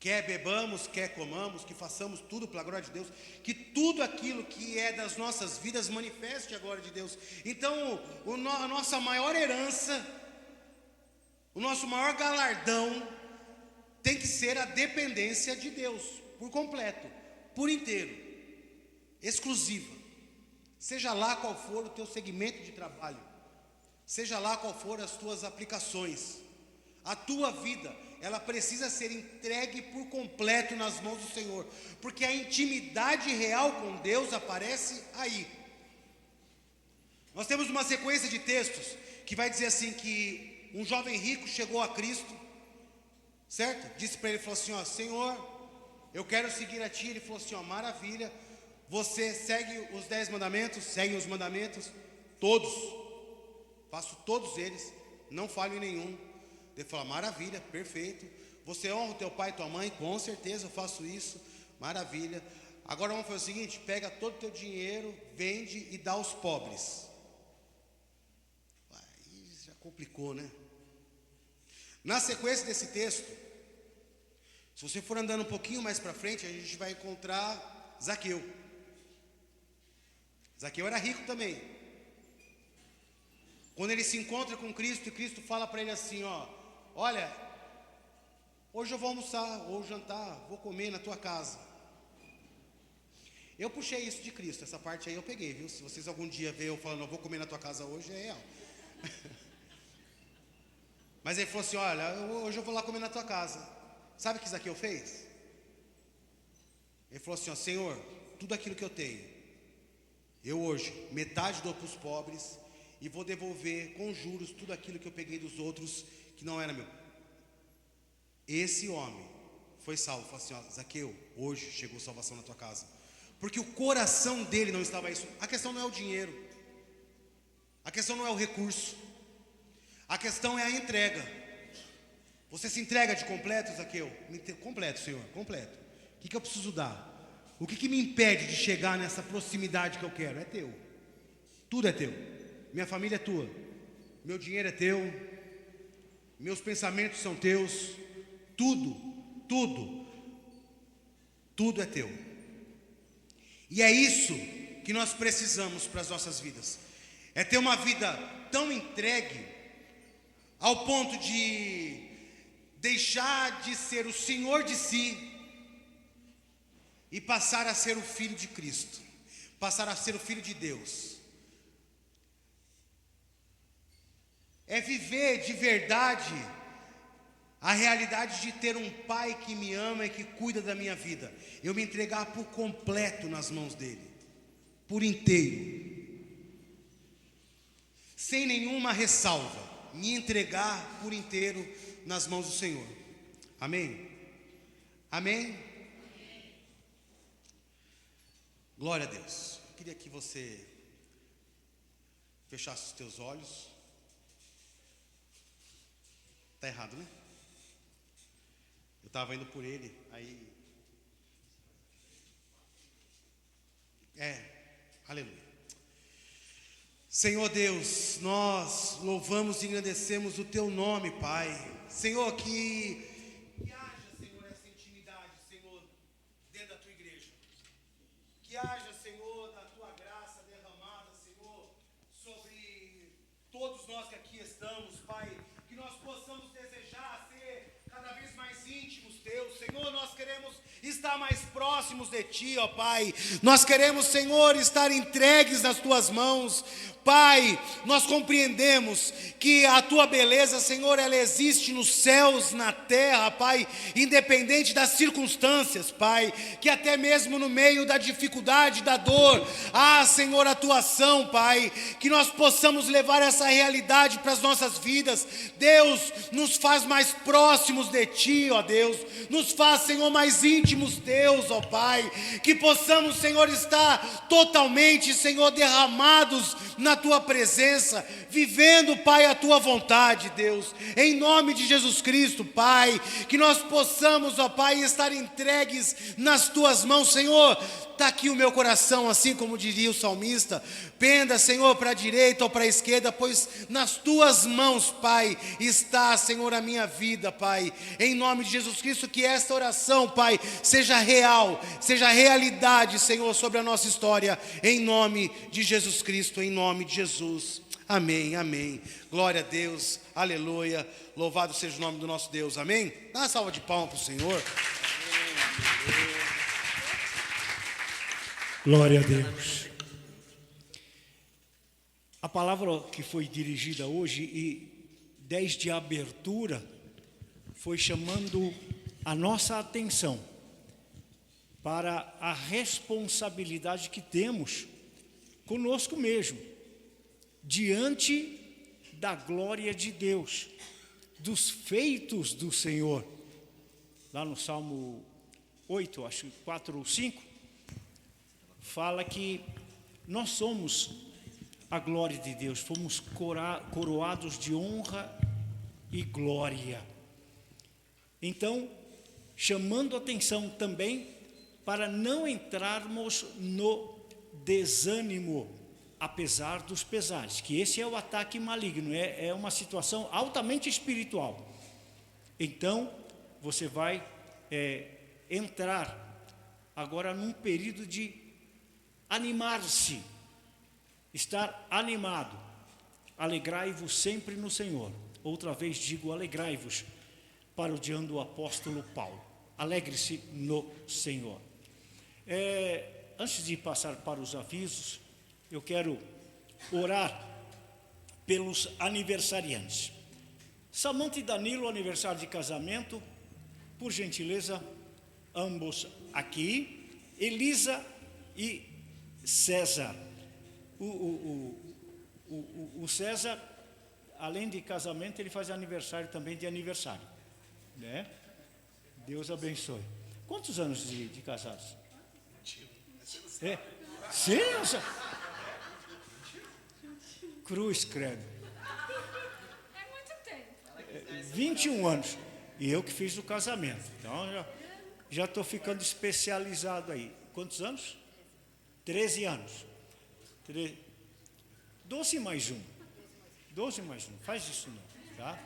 Quer bebamos, quer comamos, que façamos tudo pela glória de Deus, que tudo aquilo que é das nossas vidas manifeste a glória de Deus. Então, a nossa maior herança, o nosso maior galardão tem que ser a dependência de Deus, por completo, por inteiro, exclusiva. Seja lá qual for o teu segmento de trabalho, seja lá qual for as tuas aplicações, a tua vida, ela precisa ser entregue por completo nas mãos do Senhor, porque a intimidade real com Deus aparece aí. Nós temos uma sequência de textos que vai dizer assim, que um jovem rico chegou a Cristo, certo? Disse para ele, falou assim, ó, Senhor, eu quero seguir a Ti. Ele falou assim, ó, maravilha, você segue os 10 mandamentos? Segue os mandamentos, todos, faço todos eles, não falho em nenhum. Ele falou, maravilha, perfeito. Você honra o teu pai e tua mãe? Com certeza eu faço isso, maravilha. Agora vamos fazer o seguinte, pega todo o teu dinheiro, vende e dá aos pobres. Aí já complicou, né? Na sequência desse texto, se você for andando um pouquinho mais para frente, a gente vai encontrar Zaqueu. Zaqueu era rico também. Quando ele se encontra com Cristo, e Cristo fala para ele assim, ó, olha, hoje eu vou almoçar, ou jantar, vou comer na tua casa. Eu puxei isso de Cristo, essa parte aí eu peguei, viu? Se vocês algum dia verem eu falando, eu vou comer na tua casa hoje, é real. Mas ele falou assim, olha, hoje eu vou lá comer na tua casa. Sabe o que Zaqueu fez? Ele falou assim, ó, Senhor, tudo aquilo que eu tenho, eu hoje, metade dou para os pobres, e vou devolver com juros tudo aquilo que eu peguei dos outros que não era meu. Esse homem foi salvo. Falou assim, ó, Zaqueu, hoje chegou salvação na tua casa. Porque o coração dele não estava isso. A questão não é o dinheiro, a questão não é o recurso, a questão é a entrega. Você se entrega de completo, Zaqueu? Completo, Senhor, completo. O que eu preciso dar? O que me impede de chegar nessa proximidade que eu quero? É teu. Tudo é teu. Minha família é tua, meu dinheiro é teu, meus pensamentos são teus, tudo é teu. E é isso que nós precisamos para as nossas vidas, é ter uma vida tão entregue, ao ponto de deixar de ser o senhor de si, e passar a ser o filho de Cristo, passar a ser o filho de Deus. É viver de verdade a realidade de ter um pai que me ama e que cuida da minha vida. Eu me entregar por completo nas mãos dele, por inteiro, sem nenhuma ressalva, me entregar por inteiro nas mãos do Senhor. Amém? Amém? Glória a Deus. Eu queria que você fechasse os teus olhos. Está errado, né? Eu estava indo por ele, aí... aleluia. Senhor Deus, nós louvamos e engrandecemos o Teu nome, Pai. Senhor, que haja, Senhor, essa intimidade, Senhor, dentro da Tua igreja. Que haja, Senhor, da Tua graça derramada, Senhor, sobre todos nós que aqui estamos, Pai. Que nós possamos desejar ser cada vez mais íntimos Teus, Senhor. Nós queremos estar mais próximos de Ti, ó Pai. Nós queremos, Senhor, estar entregues nas Tuas mãos. Pai, nós compreendemos que a Tua beleza, Senhor, ela existe nos céus, na terra, Pai, independente das circunstâncias, Pai, que até mesmo no meio da dificuldade, da dor, Senhor, a Tua ação, Pai, que nós possamos levar essa realidade para as nossas vidas. Deus, nos faz mais próximos de Ti, ó Deus, nos faz, Senhor, mais íntimos Teus, ó Pai, que possamos, Senhor, estar totalmente, Senhor, derramados na Tua presença, vivendo, Pai, a Tua vontade, Deus, em nome de Jesus Cristo, Pai, que nós possamos, ó Pai, estar entregues nas Tuas mãos, Senhor. está aqui o meu coração, assim como diria o salmista. Penda, Senhor, para a direita ou para a esquerda, pois nas tuas mãos, Pai, está, Senhor, a minha vida, Pai. Em nome de Jesus Cristo, que esta oração, Pai, seja real, seja realidade, Senhor, sobre a nossa história. Em nome de Jesus Cristo, em nome de Jesus. Amém, amém. Glória a Deus, aleluia. Louvado seja o nome do nosso Deus, amém? Dá uma salva de palmas para o Senhor. Glória a Deus. A palavra que foi dirigida hoje e desde a abertura foi chamando a nossa atenção para a responsabilidade que temos conosco mesmo, diante da glória de Deus, dos feitos do Senhor. Lá no Salmo 8, acho que 4 ou 5, fala que nós somos a glória de Deus, fomos coroados de honra e glória. Então, chamando atenção também para não entrarmos no desânimo, apesar dos pesares, que esse é o ataque maligno, é uma situação altamente espiritual. Então, você vai entrar agora num período de animar-se, estar animado. Alegrai-vos sempre no Senhor. Outra vez digo alegrai-vos, parodiando o apóstolo Paulo. Alegre-se no Senhor. Antes de passar para os avisos, eu quero orar pelos aniversariantes. Samanta e Danilo, aniversário de casamento, por gentileza, ambos aqui. Elisa e César. O César, além de casamento, ele faz aniversário também de aniversário, né? Deus abençoe. Quantos anos de casados? Sim, cruz, credo. É muito tempo. 21 anos. E eu que fiz o casamento. Então, já estou ficando especializado aí. Quantos anos? 13 anos. 12 mais um. 12 mais um. Faz isso não, tá?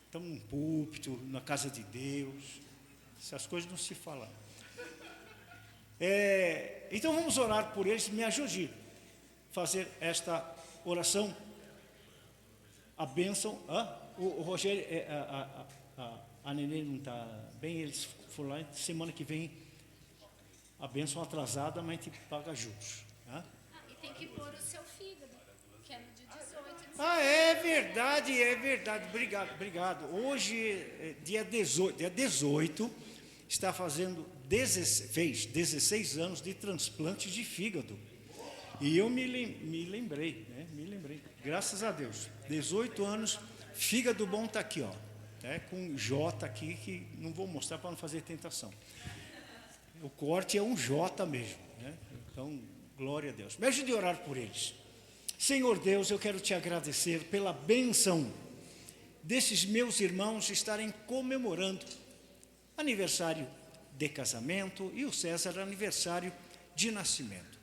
Estamos num púlpito, na casa de Deus. Essas coisas não se falam. Então vamos orar por eles. Me ajude a fazer esta oração. A bênção. O Rogério, a neném não está bem, eles foram lá, semana que vem, a bênção atrasada, mas a gente paga juros. Tá? E tem que pôr o seu fígado, que é no dia 18. É verdade. Obrigado. Hoje, dia 18, está fazendo 16 anos de transplante de fígado. E eu me lembrei, né? Graças a Deus. 18 anos, fígado bom está aqui, ó. Com J aqui, que não vou mostrar para não fazer tentação. O corte é um J mesmo, né? Então, glória a Deus. Me ajude a orar por eles. Senhor Deus, eu quero te agradecer pela bênção desses meus irmãos estarem comemorando aniversário de casamento e o César aniversário de nascimento.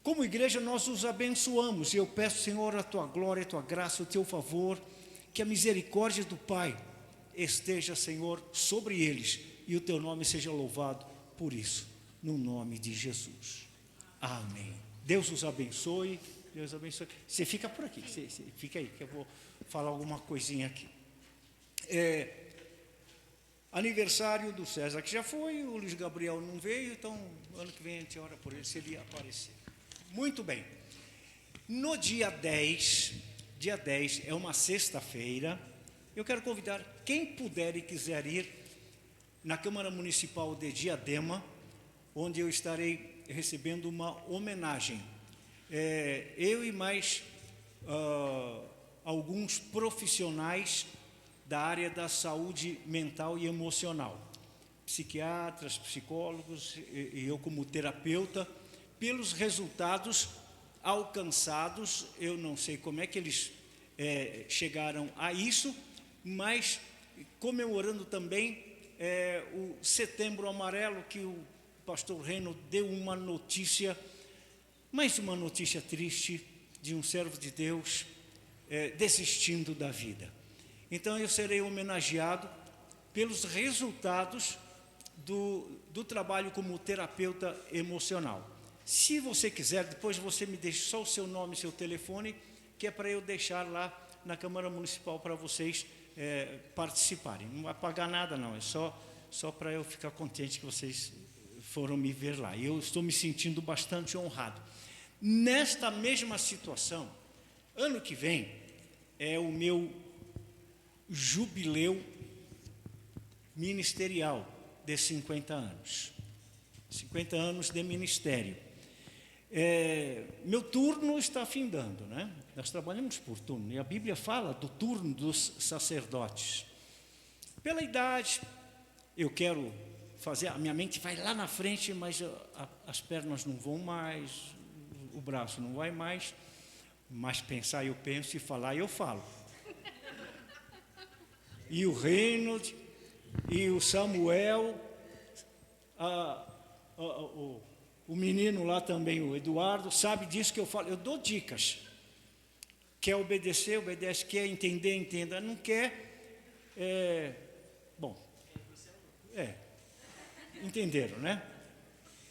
Como igreja, nós os abençoamos e eu peço, Senhor, a tua glória, a tua graça, o teu favor, que a misericórdia do Pai esteja, Senhor, sobre eles e o teu nome seja louvado por isso, no nome de Jesus. Amém. Deus os abençoe. Deus abençoe. Você fica por aqui, você fica aí, que eu vou falar alguma coisinha aqui. Aniversário do César, que já foi, o Luiz Gabriel não veio, então ano que vem a gente ora por ele, se ele aparecer. Muito bem. No dia 10 é uma sexta-feira, eu quero convidar quem puder e quiser ir na Câmara Municipal de Diadema, onde eu estarei recebendo uma homenagem. Eu e mais alguns profissionais da área da saúde mental e emocional, psiquiatras, psicólogos e eu como terapeuta, pelos resultados alcançados. Eu não sei como é que eles chegaram a isso, mas comemorando também o Setembro Amarelo, que o pastor Reno deu uma notícia, mais uma notícia triste de um servo de Deus desistindo da vida. Então eu serei homenageado pelos resultados do trabalho como terapeuta emocional. Se você quiser, depois você me deixa só o seu nome e seu telefone, que é para eu deixar lá na Câmara Municipal para vocês participarem. Não vai pagar nada não, é só para eu ficar contente que vocês foram me ver lá. E eu estou me sentindo bastante honrado. Nesta mesma situação, ano que vem é o meu jubileu ministerial de 50 anos. 50 anos de ministério. Meu turno está findando, né? Nós trabalhamos por turno, e a Bíblia fala do turno dos sacerdotes. Pela idade, eu quero fazer, a minha mente vai lá na frente, mas as pernas não vão mais, o braço não vai mais, mas pensar eu penso e falar eu falo. E o Reynold, e o Samuel, o menino lá também, o Eduardo, sabe disso que eu falo, eu dou dicas. Quer obedecer, obedece, quer entender, entenda, não quer, entenderam, né?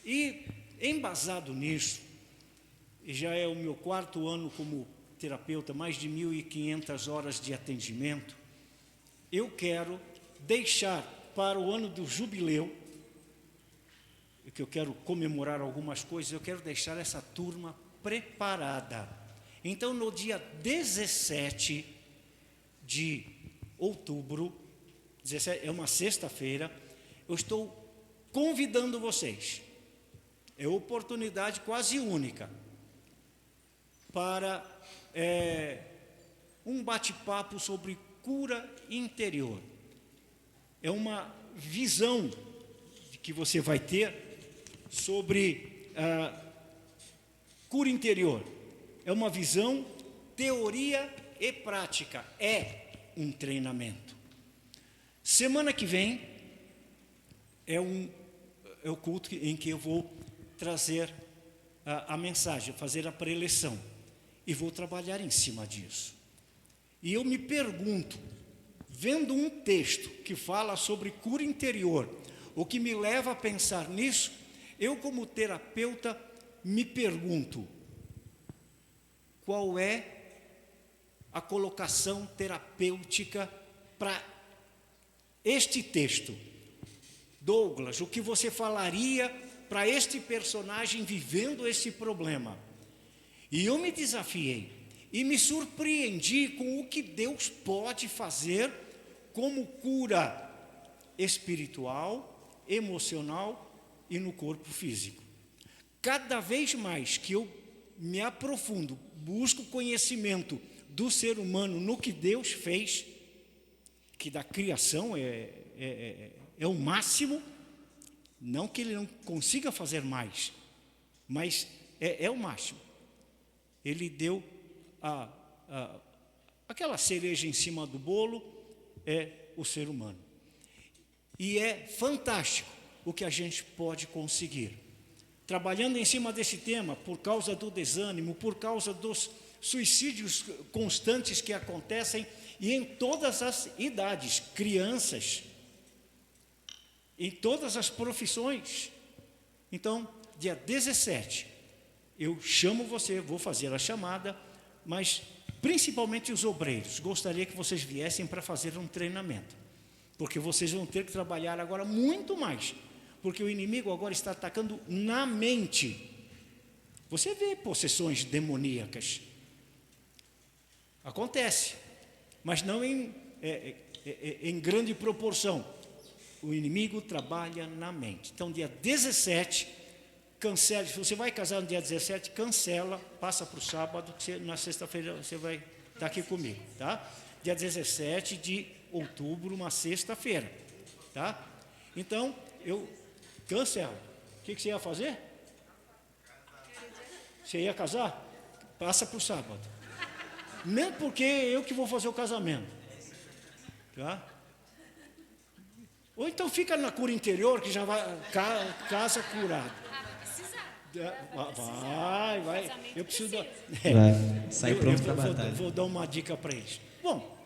E embasado nisso, e já é o meu 4º ano como terapeuta, mais de 1.500 horas de atendimento, eu quero deixar para o ano do jubileu, que eu quero comemorar algumas coisas, eu quero deixar essa turma preparada. Então, no dia 17 de outubro, 17, é uma sexta-feira, eu estou convidando vocês, é oportunidade quase única, para um bate-papo sobre cura interior. É uma visão que você vai ter sobre cura interior. É uma visão, teoria e prática. É um treinamento. Semana que vem é o culto em que eu vou trazer a mensagem, fazer a preleção. E vou trabalhar em cima disso. E eu me pergunto, vendo um texto que fala sobre cura interior, o que me leva a pensar nisso, eu como terapeuta me pergunto, qual é a colocação terapêutica para este texto? Douglas, o que você falaria para este personagem vivendo esse problema? E eu me desafiei e me surpreendi com o que Deus pode fazer como cura espiritual, emocional e no corpo físico. Cada vez mais que eu me aprofundo, busco conhecimento do ser humano no que Deus fez, que da criação é o máximo, não que ele não consiga fazer mais, mas é o máximo. Ele deu aquela cereja em cima do bolo, é o ser humano. E é fantástico o que a gente pode conseguir. Trabalhando em cima desse tema, por causa do desânimo, por causa dos suicídios constantes que acontecem, e em todas as idades, crianças, em todas as profissões. Então, dia 17, eu chamo você, vou fazer a chamada, mas principalmente os obreiros, gostaria que vocês viessem para fazer um treinamento, porque vocês vão ter que trabalhar agora muito mais, porque o inimigo agora está atacando na mente. Você vê possessões demoníacas, acontece, mas não em grande proporção. O inimigo trabalha na mente. Então, dia 17, cancele. Se você vai casar no dia 17, cancela, passa para o sábado, que na sexta-feira você vai estar aqui comigo, tá? Dia 17 de outubro, uma sexta-feira, tá? Então, eu cancelo. O que você ia fazer? Você ia casar? Passa para o sábado. Nem porque eu que vou fazer o casamento, tá? Ou então fica na cura interior, que já vai casa curado. Vai. Eu preciso dar... Vai sair pronto para a batalha. Vou dar uma dica para eles. Bom,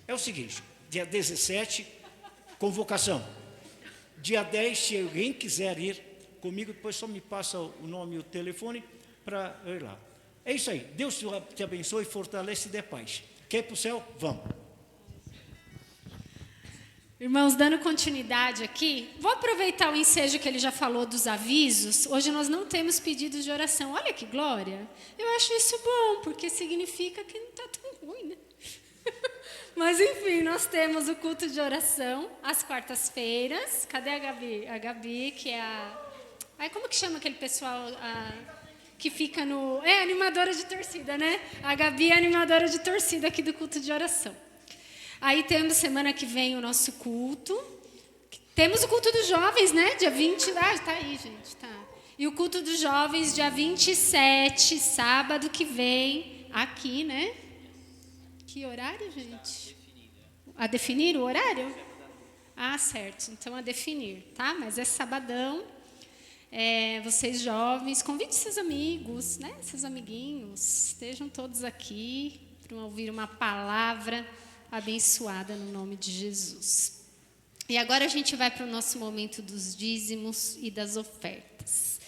é o seguinte, dia 17, convocação. Dia 10, se alguém quiser ir comigo, depois só me passa o nome e o telefone para eu ir lá. É isso aí. Deus te abençoe, fortalece e dê paz. Quer ir para o céu? Vamos. Irmãos, dando continuidade aqui, vou aproveitar o ensejo que ele já falou dos avisos. Hoje nós não temos pedidos de oração. Olha que glória. Eu acho isso bom, porque significa que não está tão ruim, né? Mas, enfim, nós temos o culto de oração às quartas-feiras. Cadê a Gabi? A Gabi, que é a... Ai, como que chama aquele pessoal que fica no... É, animadora de torcida, né? A Gabi é animadora de torcida aqui do culto de oração. Aí temos semana que vem o nosso culto. Temos o culto dos jovens, né? Dia 20... Ah, tá aí, gente, tá. E o culto dos jovens, dia 27, sábado que vem, aqui, né? Que horário, gente? A definir o horário? Ah, certo. Então, a definir, tá? Mas é sabadão. Vocês jovens, convide seus amigos, né? Seus amiguinhos. Estejam todos aqui para ouvir uma palavra abençoada no nome de Jesus. E agora a gente vai para o nosso momento dos dízimos e das ofertas.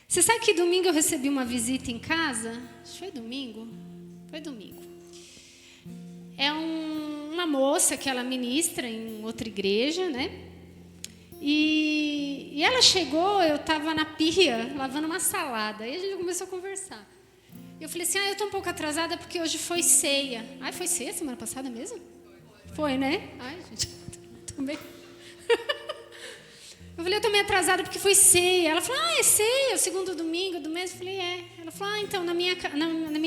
Você sabe que domingo eu recebi uma visita em casa? Acho que foi domingo. Foi domingo. É uma moça que ela ministra em outra igreja, né? E ela chegou, eu estava na pia, lavando uma salada. Aí a gente começou a conversar. Eu falei assim, eu estou um pouco atrasada porque hoje foi ceia. Ai, foi ceia semana passada mesmo? Foi, né? Ai, gente, também. Eu falei, eu estou meio atrasada porque foi ceia. Ela falou, é ceia, o segundo domingo do mês. Eu falei, é. Ela falou, então, na minha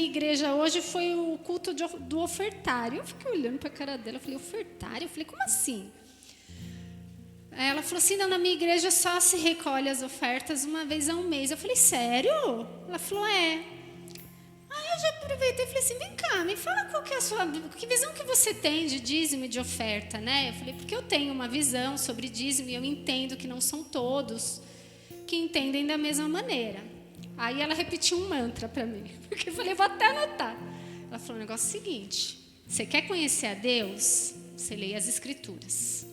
igreja hoje foi o culto do ofertário. Eu fiquei olhando para a cara dela, eu falei, ofertário? Eu falei, como assim? Ela falou assim, não, na minha igreja só se recolhe as ofertas uma vez ao mês. Eu falei, sério? Ela falou, é. Aí eu já aproveitei e falei assim, vem cá, me fala qual que é a sua... Que visão que você tem de dízimo e de oferta, né? Eu falei, porque eu tenho uma visão sobre dízimo e eu entendo que não são todos que entendem da mesma maneira. Aí ela repetiu um mantra para mim, porque eu falei, vou até anotar. Ela falou o negócio seguinte, você quer conhecer a Deus? Você lê as Escrituras.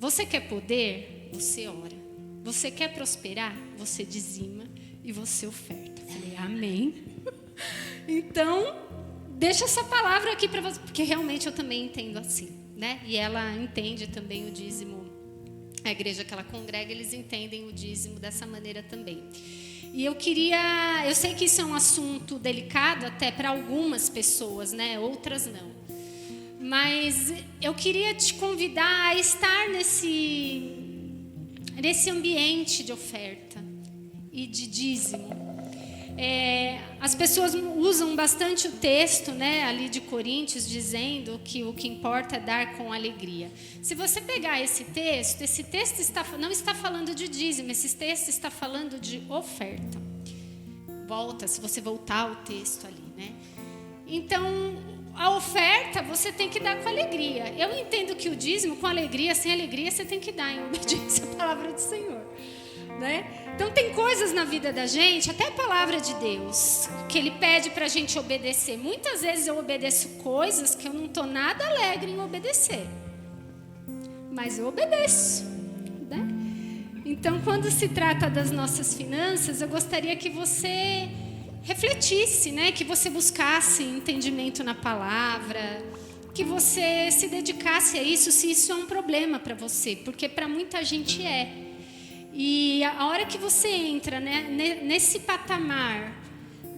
Você quer poder? Você ora. Você quer prosperar? Você dizima e você oferta. Eu falei, amém. Então, deixa essa palavra aqui para você, porque realmente eu também entendo assim, né? E ela entende também o dízimo, a igreja que ela congrega, eles entendem o dízimo dessa maneira também. E eu sei que isso é um assunto delicado até para algumas pessoas, né? Outras não. Mas eu queria te convidar a estar nesse ambiente de oferta e de dízimo. As pessoas usam bastante o texto, né, ali de Coríntios, dizendo que o que importa é dar com alegria. Se você pegar esse texto não está falando de dízimo, esse texto está falando de oferta. Se você voltar ao texto ali, né? Então, a oferta você tem que dar com alegria. Eu entendo que o dízimo, com alegria, sem alegria, você tem que dar em obediência à palavra do Senhor, né? Então tem coisas na vida da gente, até a palavra de Deus, que Ele pede para a gente obedecer. Muitas vezes eu obedeço coisas que eu não estou nada alegre em obedecer, mas eu obedeço, né? Então, quando se trata das nossas finanças, eu gostaria que você refletisse, né? Que você buscasse entendimento na palavra, que você se dedicasse a isso, se isso é um problema para você, porque para muita gente é. E a hora que você entra, né, nesse patamar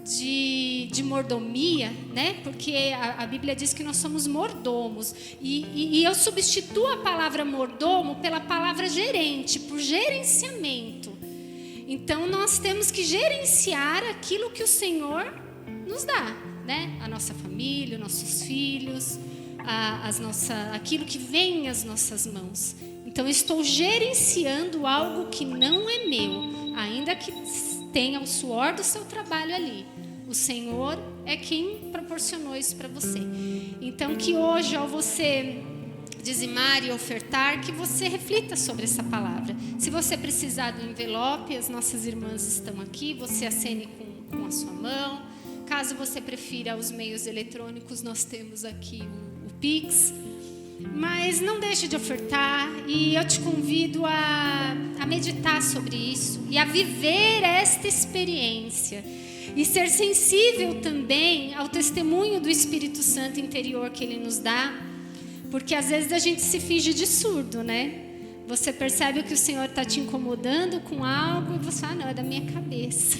de mordomia, né, porque a Bíblia diz que nós somos mordomos, e eu substituo a palavra mordomo pela palavra gerente, por gerenciamento. Então nós temos que gerenciar aquilo que o Senhor nos dá, né? A nossa família, os nossos filhos, aquilo que vem às nossas mãos. Então, eu estou gerenciando algo que não é meu, ainda que tenha o suor do seu trabalho ali. O Senhor é quem proporcionou isso para você. Então, que hoje, ao você dizimar e ofertar, que você reflita sobre essa palavra. Se você precisar do envelope, as nossas irmãs estão aqui, você acene com a sua mão. Caso você prefira os meios eletrônicos, nós temos aqui o Pix. Mas não deixe de ofertar, e eu te convido a meditar sobre isso e a viver esta experiência e ser sensível também ao testemunho do Espírito Santo interior que Ele nos dá, porque às vezes a gente se finge de surdo, né? Você percebe que o Senhor está te incomodando com algo e você fala, não, é da minha cabeça.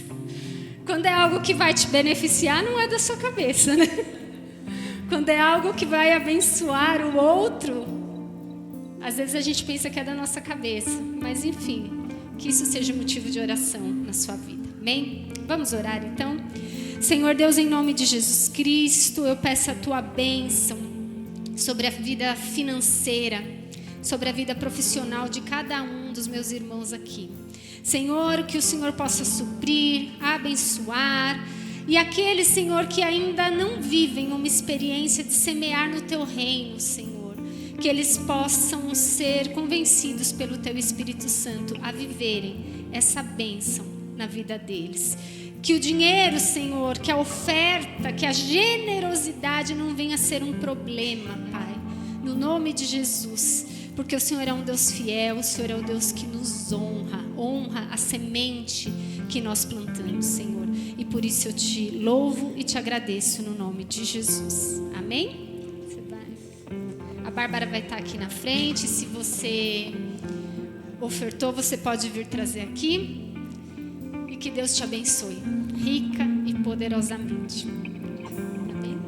Quando é algo que vai te beneficiar, não é da sua cabeça, né? Quando é algo que vai abençoar o outro, às vezes a gente pensa que é da nossa cabeça. Mas enfim, que isso seja motivo de oração na sua vida. Amém? Vamos orar então? Senhor Deus, em nome de Jesus Cristo, eu peço a Tua bênção sobre a vida financeira, sobre a vida profissional de cada um dos meus irmãos aqui. Senhor, que o Senhor possa suprir, abençoar, e aqueles, Senhor, que ainda não vivem uma experiência de semear no Teu reino, Senhor, que eles possam ser convencidos pelo Teu Espírito Santo a viverem essa bênção na vida deles. Que o dinheiro, Senhor, que a oferta, que a generosidade não venha a ser um problema, Pai, no nome de Jesus, porque o Senhor é um Deus fiel, o Senhor é o Deus que nos honra a semente que nós plantamos, Senhor. E por isso eu te louvo e te agradeço no nome de Jesus. Amém? A Bárbara vai estar aqui na frente. Se você ofertou, você pode vir trazer aqui. E que Deus te abençoe, rica e poderosamente. Amém?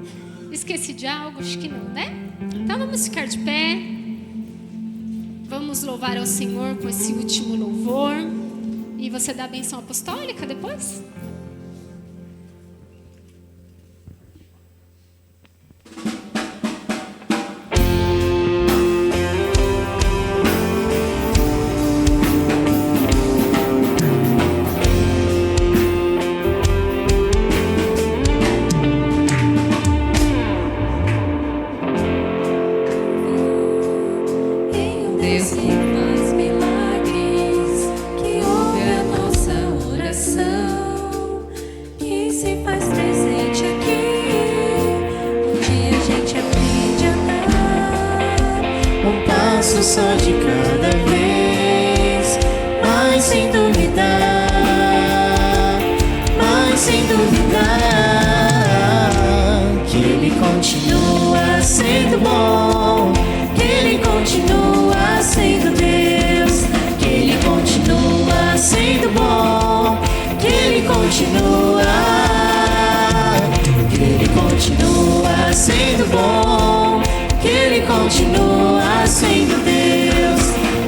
Esqueci de algo? Acho que não, né? Então vamos ficar de pé. Vamos louvar ao Senhor com esse último louvor. E você dá a benção apostólica depois? Só de cada vez, mas sem duvidar, que Ele continua sendo bom, que Ele continua sendo Deus, que Ele continua sendo bom, que Ele continua sendo bom, que Ele continua sendo Deus,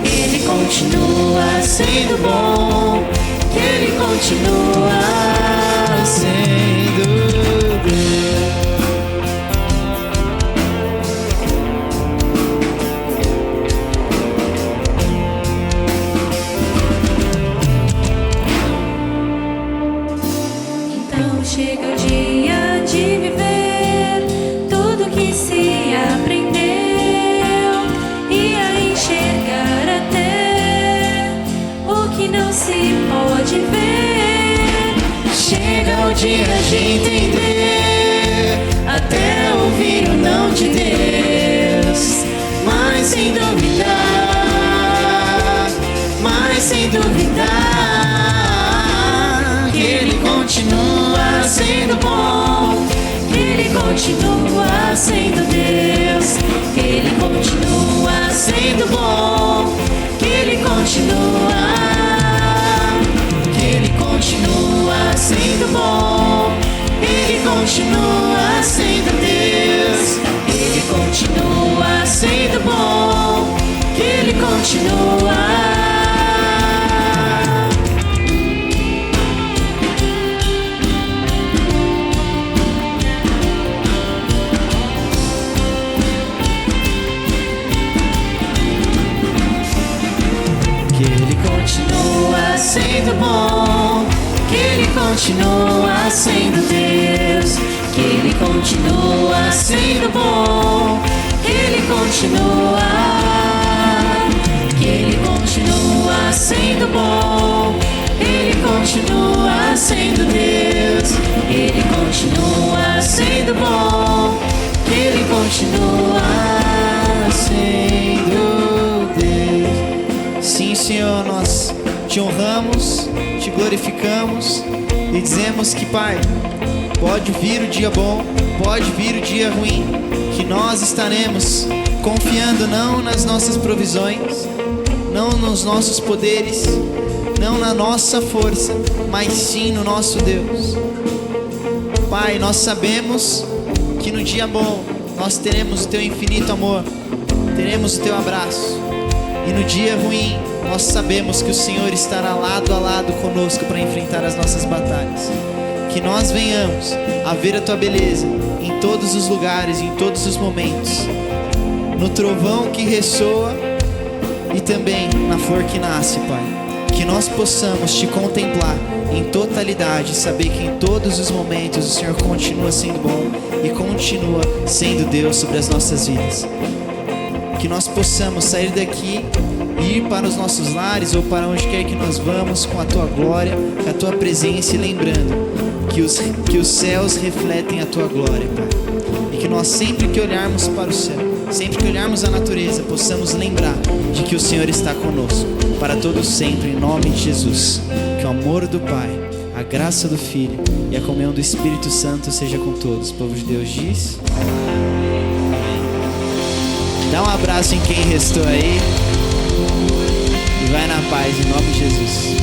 Ele continua sendo bom, que Ele continua sendo Deus. Então chega o dia de viver tudo que se aprendeu e a enxergar até o que não se pode ver. Chega o dia de entender, até ouvir o não de Deus, mas sem duvidar, que Ele continua sendo bom, que Ele continua sendo Deus, que Ele continua sendo bom, que Ele continua sendo bom, Ele continua sendo Deus, Ele continua sendo bom, que Ele continua. Que Ele continua sendo bom, que Ele continua sendo Deus, que Ele continua sendo bom, que Ele continua sendo bom, Ele continua sendo Deus, Ele continua sendo bom, Ele continua sendo Deus. Sim, Senhor, nós te honramos, te glorificamos e dizemos que, Pai, pode vir o dia bom, pode vir o dia ruim, que nós estaremos confiando não nas nossas provisões, não nos nossos poderes, não na nossa força, mas sim no nosso Deus. Pai, nós sabemos que no dia bom nós teremos o Teu infinito amor, teremos o Teu abraço, e no dia ruim nós sabemos que o Senhor estará lado a lado conosco para enfrentar as nossas batalhas. Que nós venhamos a ver a Tua beleza em todos os lugares, em todos os momentos, no trovão que ressoa e também na flor que nasce, Pai. Que nós possamos Te contemplar em totalidade e saber que em todos os momentos o Senhor continua sendo bom e continua sendo Deus sobre as nossas vidas. Que nós possamos sair daqui e ir para os nossos lares ou para onde quer que nós vamos com a Tua glória, com a Tua presença, e lembrando que os céus refletem a Tua glória, Pai. E que nós sempre que olharmos para o céu, sempre que olharmos a natureza, possamos lembrar de que o Senhor está conosco, para todos sempre, em nome de Jesus. Que o amor do Pai, a graça do Filho e a comunhão do Espírito Santo seja com todos. O povo de Deus diz: dá um abraço em quem restou aí e vai na paz, em nome de Jesus.